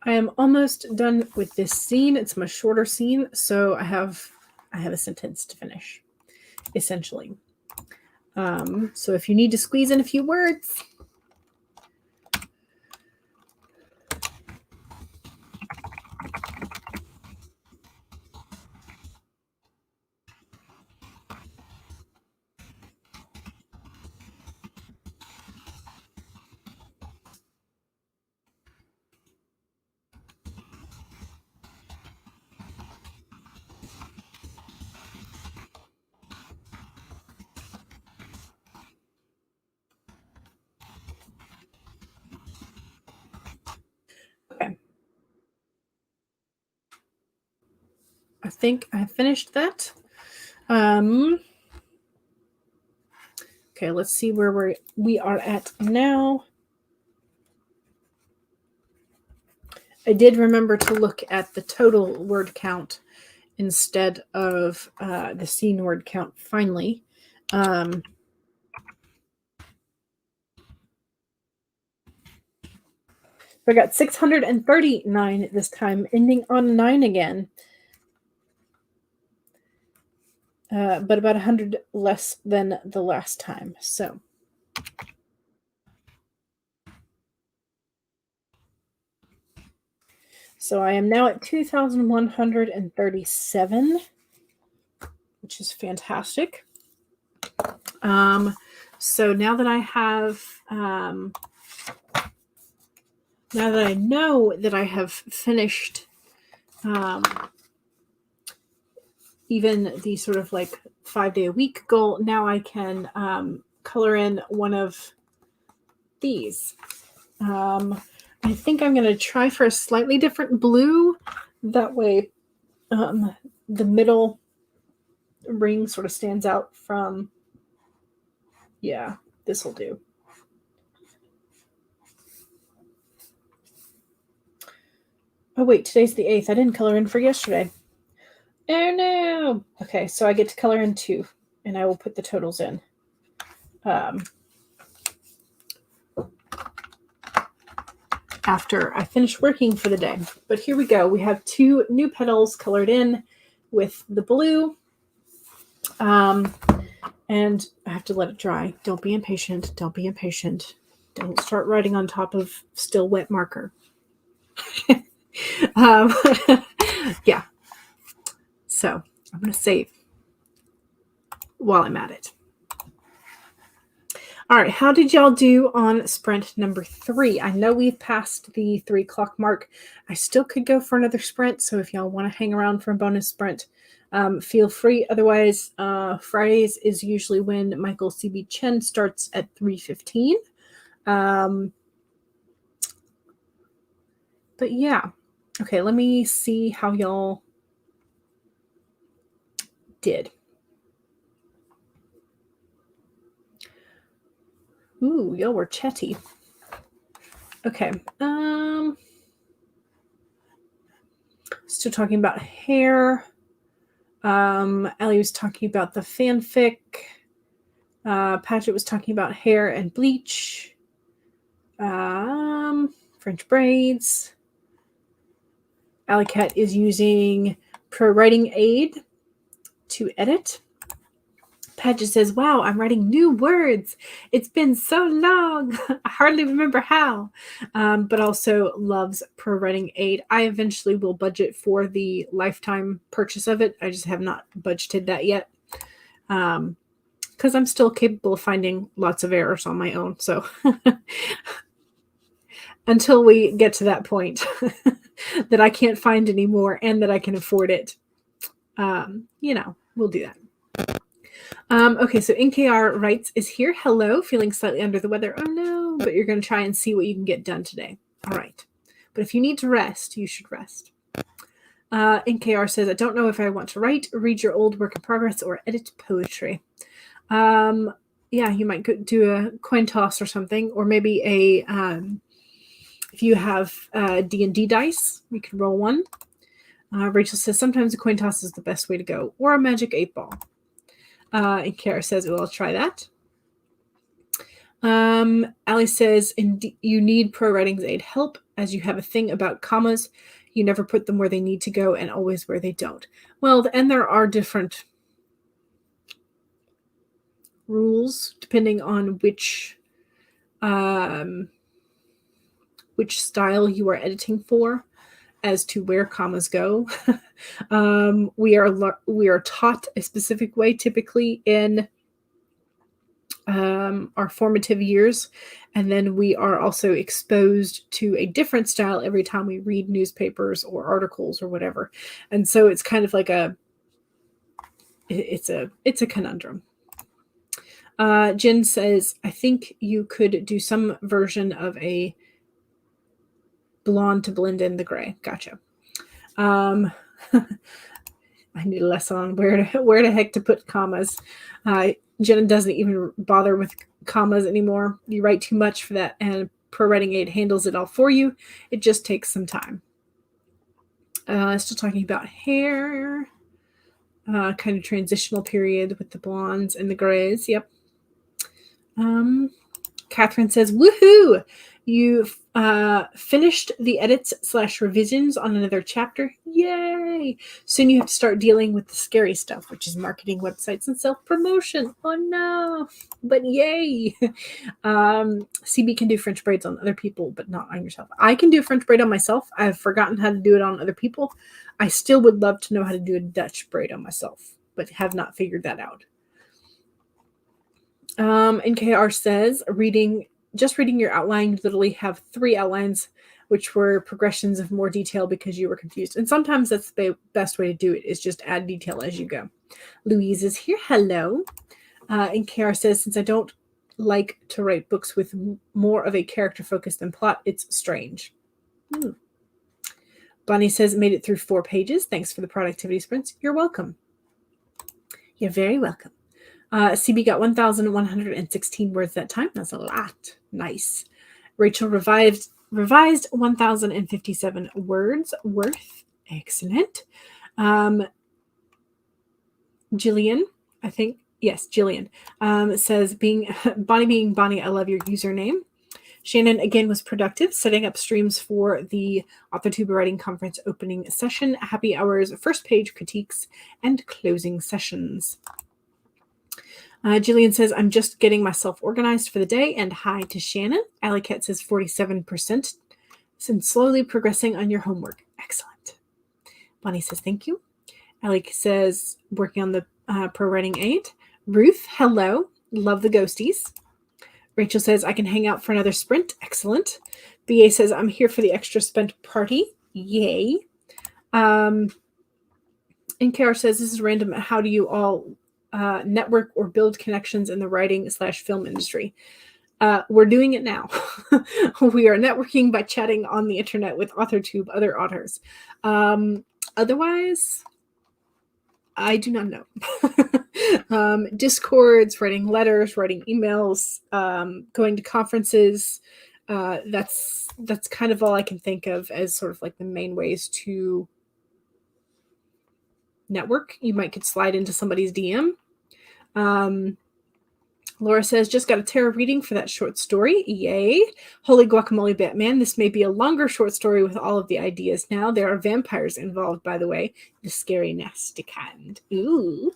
I am almost done with this scene. It's a much shorter scene, so I have a sentence to finish, essentially. So if you need to squeeze in a few words. Okay. I think I finished that. Okay, let's see where we are at now. I did remember to look at the total word count instead of the scene word count finally. I got 639 this time, ending on 9 again. But about 100 less than the last time. So I am now at 2,137, which is fantastic. So now that I have, now that I know that I have finished even the sort of like 5-day-a-week goal, now I can color in one of these. I think I'm going to try for a slightly different blue. That way the middle ring sort of stands out from, yeah, this will do. Oh, wait, today's the 8th. I didn't color in for yesterday. Oh, no. Okay, so I get to color in 2, and I will put the totals in. After I finish working for the day. But here we go. We have 2 new petals colored in with the blue. And I have to let it dry. Don't be impatient. Don't be impatient. Don't start writing on top of still wet marker. Yeah. So I'm going to save while I'm at it. All right, how did y'all do on sprint number 3? I know we've passed the 3 o'clock mark. I still could go for another sprint, so if y'all want to hang around for a bonus sprint, feel free. Otherwise, Fridays is usually when Michael C.B. Chen starts at 3:15. But yeah. Okay, let me see how y'all did. Ooh, y'all were chatty. Okay. Still talking about hair. Ellie was talking about the fanfic. Paget was talking about hair and bleach. French braids. Alley Cat is using Pro Writing Aid to edit. Paget says, wow, I'm writing new words. It's been so long. I hardly remember how. But also loves Pro Writing Aid. I eventually will budget for the lifetime purchase of it. I just have not budgeted that yet. Because I'm still capable of finding lots of errors on my own. So until we get to that point that I can't find anymore and that I can afford it, we'll do that. Okay, so NKR writes, is here. Hello, feeling slightly under the weather. Oh no, but you're going to try and see what you can get done today. All right. But if you need to rest, you should rest. NKR says, I don't know if I want to write, read your old work in progress, or edit poetry. Yeah, you might do a coin toss or something, or maybe if you have D&D dice, you can roll one. Rachel says, sometimes a coin toss is the best way to go, or a magic 8-ball. And Kara says, well, I'll try that. Allie says, you need pro writing's aid help as you have a thing about commas. You never put them where they need to go and always where they don't. Well, and there are different rules depending on which style you are editing for as to where commas go. We are taught a specific way typically in our formative years, and then we are also exposed to a different style every time we read newspapers or articles or whatever. And so it's kind of like it's a conundrum. Jen says, I think you could do some version of a blonde to blend in the gray. Gotcha. I need a lesson on where the heck to put commas. Jen doesn't even bother with commas anymore. You write too much for that, and Pro Writing Aid handles it all for you. It just takes some time. Still talking about hair. Kind of transitional period with the blondes and the grays. Yep. Catherine says, woohoo! You've finished the edits / revisions on another chapter. Yay! Soon you have to start dealing with the scary stuff, which is marketing, websites, and self-promotion. Oh no! But yay! CB can do French braids on other people, but not on yourself. I can do French braid on myself. I've forgotten how to do it on other people. I still would love to know how to do a Dutch braid on myself, but have not figured that out. NKR says, reading your outline, you literally have 3 outlines, which were progressions of more detail because you were confused. And sometimes that's the best way to do it, is just add detail as you go. Louise is here. Hello. NKR says, since I don't like to write books with more of a character focus than plot, it's strange. Bonnie says, made it through 4 pages. Thanks for the productivity sprints. You're welcome. You're very welcome. CB got 1,116 words that time. That's a lot. Nice. Rachel revised 1,057 words worth. Excellent. Jillian, I think. Yes, Jillian says, Bonnie being Bonnie, I love your username. Shannon, again, was productive, setting up streams for the AuthorTube Writing Conference opening session, happy hours, first page critiques, and closing sessions. Jillian says, I'm just getting myself organized for the day, and hi to Shannon. Alicat says 47%, since slowly progressing on your homework. Excellent. Bonnie says, thank you. Alec says, working on the Pro Writing Aid. Ruth, hello. Love the ghosties. Rachel says, I can hang out for another sprint. Excellent. BA says, I'm here for the extra spent party. Yay. And KR says, this is random. How do you all network or build connections in the writing / film industry? We're doing it now. We are networking by chatting on the internet with AuthorTube, other authors. Otherwise, I do not know. Discords, writing letters, writing emails, going to conferences. That's kind of all I can think of as sort of like the main ways to network. You might could slide into somebody's DM. Laura says, just got a tarot reading for that short story. Yay. Holy guacamole, Batman. This may be a longer short story with all of the ideas now. There are vampires involved, by the way. The scary, nasty kind. Ooh.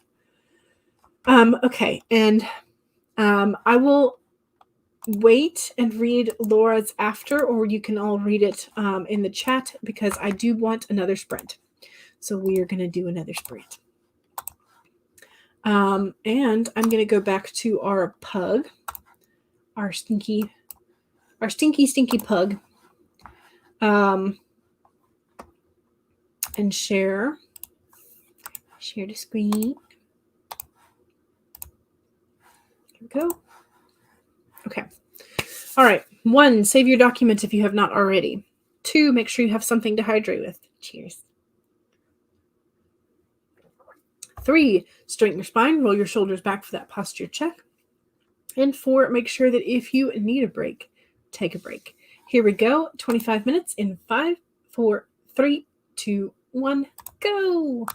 Okay. And I will wait and read Laura's after, or you can all read it in the chat, because I do want another sprint. So we are going to do another sprint. And I'm going to go back to our pug, our stinky pug, and share the screen. Here we go. Okay. All right. 1, save your document if you have not already. 2, make sure you have something to hydrate with. Cheers. 3, straighten your spine, roll your shoulders back for that posture check. And 4, make sure that if you need a break, take a break. Here we go. 25 minutes in 5, 4, 3, 2, 1, go.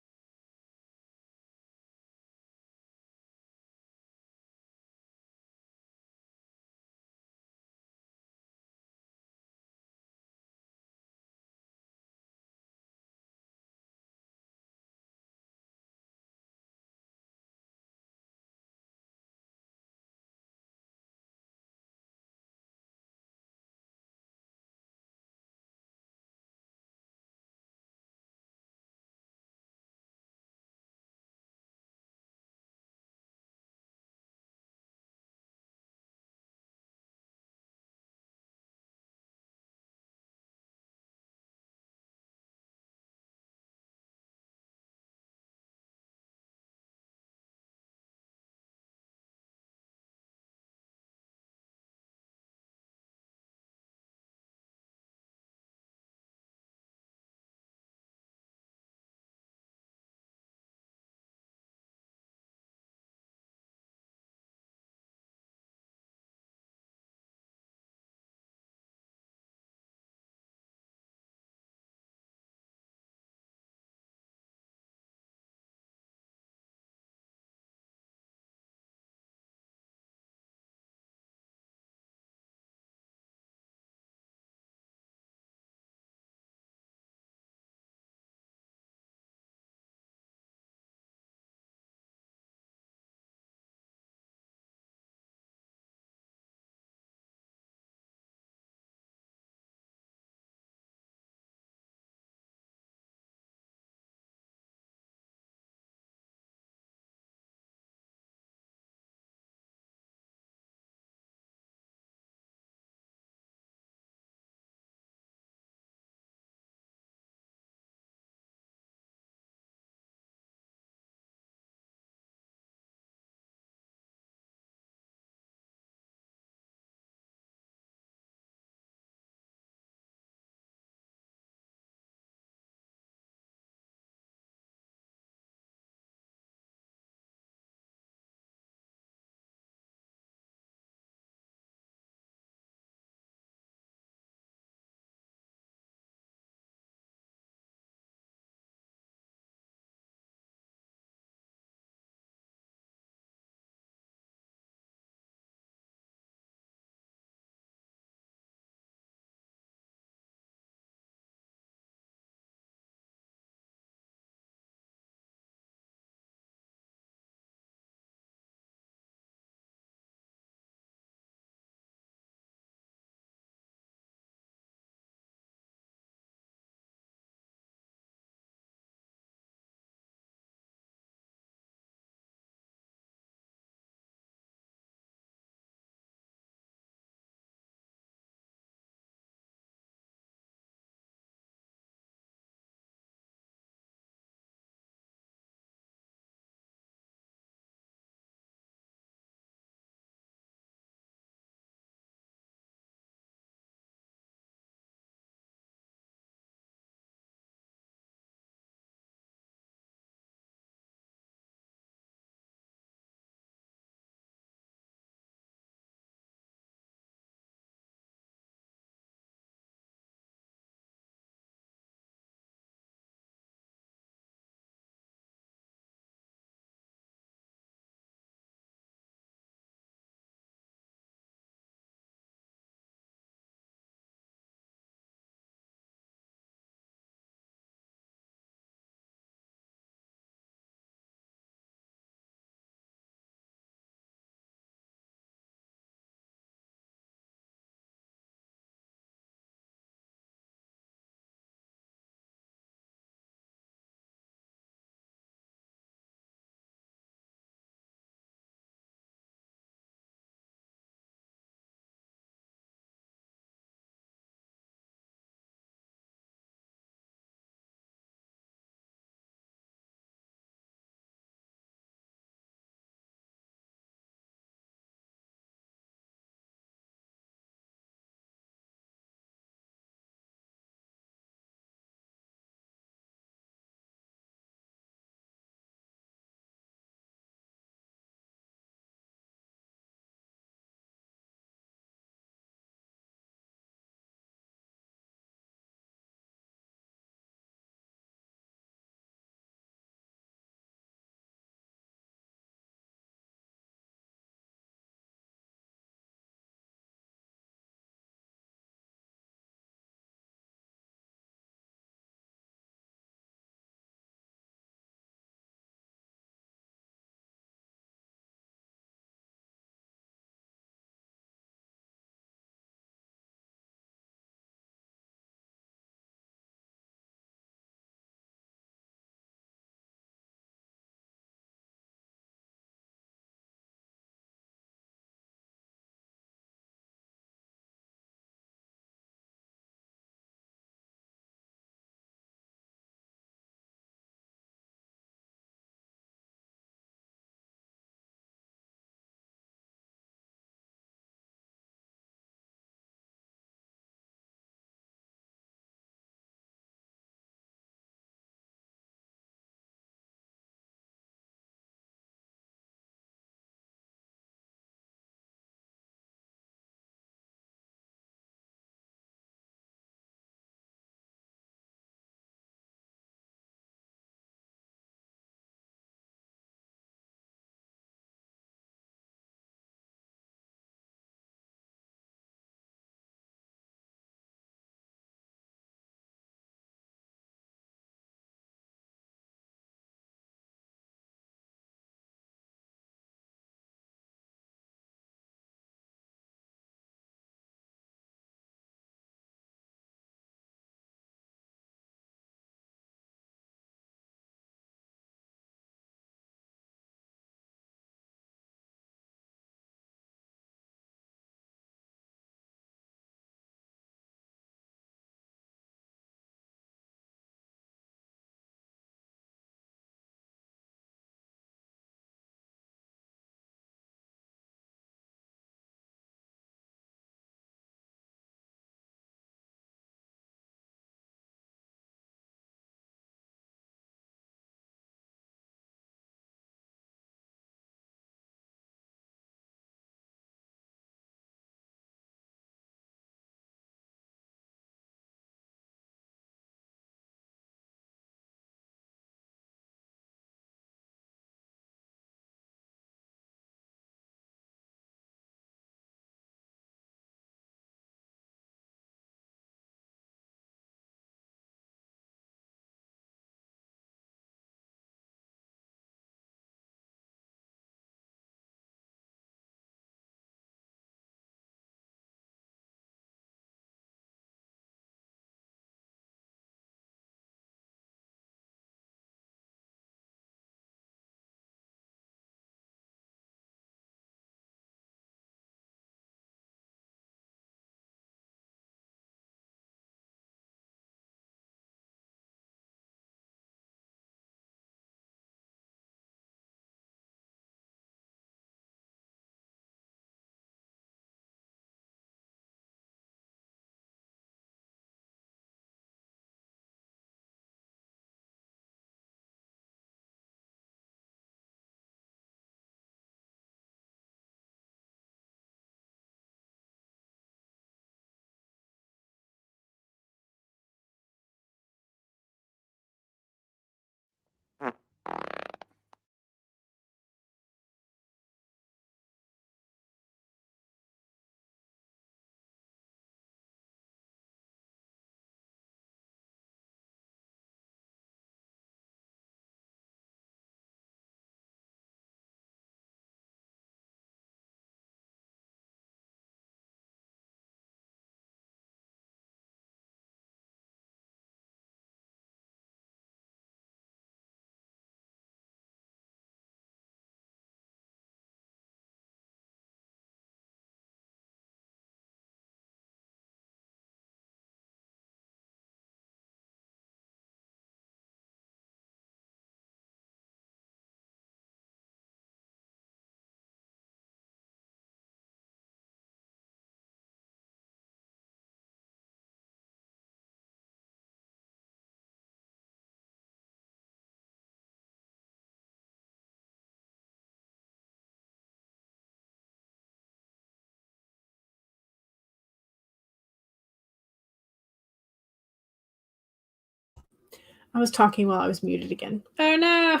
I was talking while I was muted again. Oh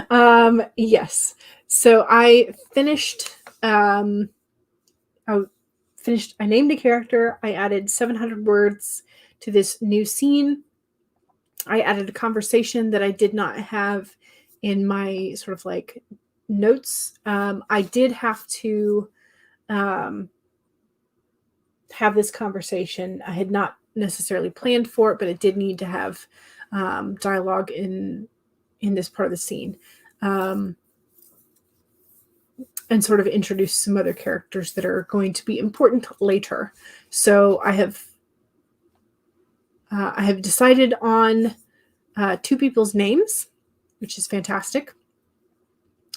no. Yes. So I finished. I named a character. I added 700 words to this new scene. I added a conversation that I did not have in my sort of like notes. I did have to have this conversation. I had not necessarily planned for it, but it did need to have dialogue in this part of the scene, and sort of introduce some other characters that are going to be important later. So I have decided on 2 people's names, which is fantastic.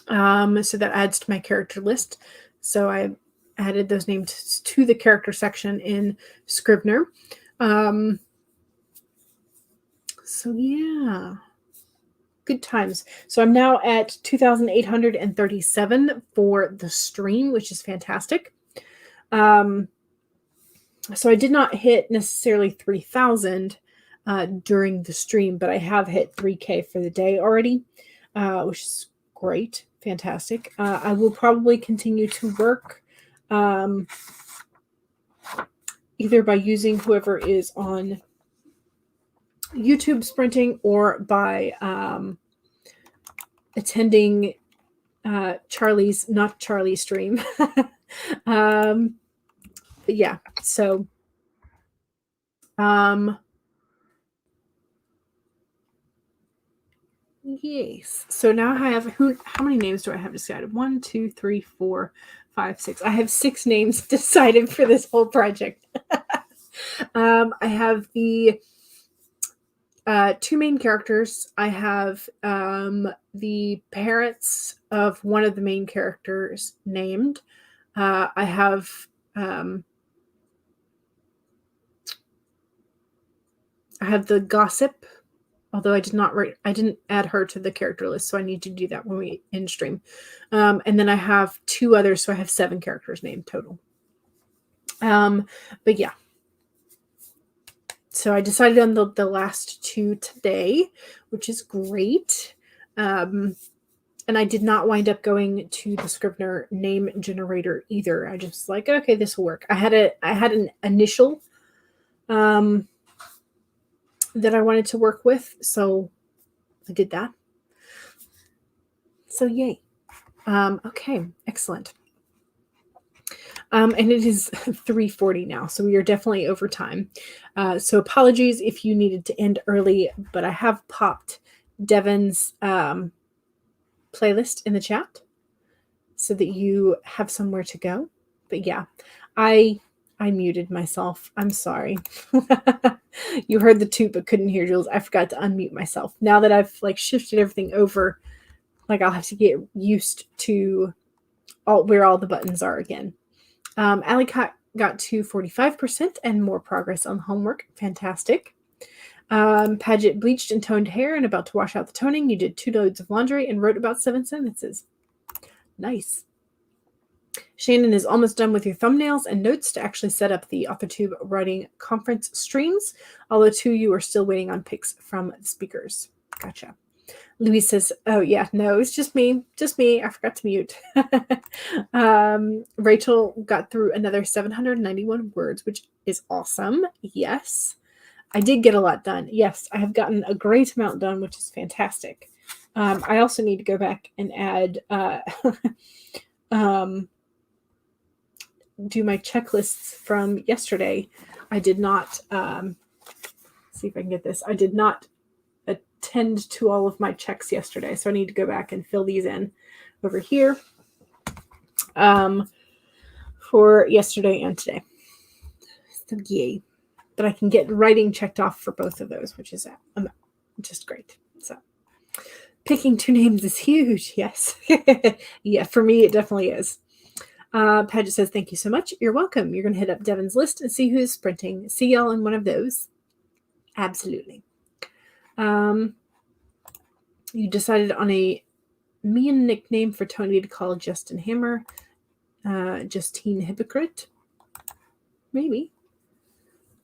So that adds to my character list. So I added those names to the character section in Scrivener. So yeah, good times. So I'm now at 2,837 for the stream, which is fantastic. So I did not hit necessarily 3,000 during the stream, but I have hit 3K for the day already, which is great. Fantastic. I will probably continue to work either by using whoever is on YouTube sprinting or by attending Charlie's, not Charlie's stream. But yeah, so yes. So now I have how many names do I have decided? 1, 2, 3, 4, 5, 6. I have 6 names decided for this whole project. I have the 2 main characters. I have the parents of one of the main characters named. I have the gossip, although I didn't add her to the character list, so I need to do that when we in stream. And then I have 2 others, so I have 7 characters named total. But yeah. So I decided on the last 2 today, which is great. And I did not wind up going to the Scrivener name generator either. I just like, okay, this will work. I had an initial that I wanted to work with, so I did that. So yay. Okay, excellent. And it is 3:40 now, so we are definitely over time. So apologies if you needed to end early, but I have popped Devin's playlist in the chat so that you have somewhere to go. But yeah, I muted myself. I'm sorry. You heard the toot but couldn't hear Jules. I forgot to unmute myself. Now that I've like shifted everything over, like I'll have to get used to where all the buttons are again. Allie got to 45% and more progress on homework. Fantastic. Paget bleached and toned hair and about to wash out the toning. You did 2 loads of laundry and wrote about 7 sentences. Nice. Shannon is almost done with your thumbnails and notes to actually set up the AuthorTube writing conference streams, although 2 you are still waiting on pics from the speakers. Gotcha. Louise says, oh, yeah, no, it's just me. Just me. I forgot to mute. Rachel got through another 791 words, which is awesome. Yes. I did get a lot done. Yes, I have gotten a great amount done, which is fantastic. I also need to go back and add, do my checklists from yesterday. I did not, see if I can get this. I did not attend to all of my checks yesterday, so I need to go back and fill these in over here for yesterday and today. So yay. But I can get writing checked off for both of those, which is just great. So picking 2 names is huge. Yes. Yeah, for me, it definitely is. Paget says, thank you so much. You're welcome. You're going to hit up Devin's list and see who's sprinting. See y'all in one of those. Absolutely. You decided on a mean nickname for Tony to call Justin Hammer. Justine Hypocrite. Maybe.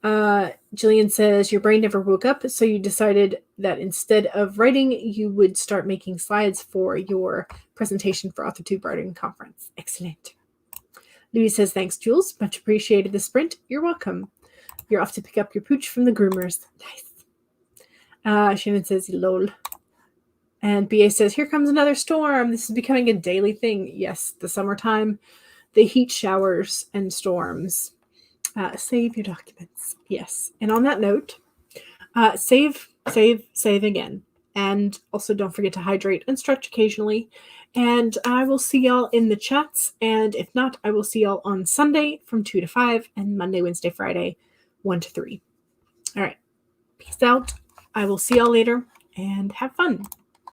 Jillian says, your brain never woke up, so you decided that instead of writing, you would start making slides for your presentation for authortube writing conference. Excellent. Louis says, thanks, Jules. Much appreciated the sprint. You're welcome. You're off to pick up your pooch from the groomers. Nice. Shannon says, lol. And BA says, here comes another storm. This is becoming a daily thing. Yes, the summertime, the heat showers and storms. Save your documents. Yes. And on that note, save again. And also don't forget to hydrate and stretch occasionally. And I will see y'all in the chats. And if not, I will see y'all on Sunday from 2 to 5 and Monday, Wednesday, Friday, 1 to 3. All right. Peace out. I will see y'all later and have fun.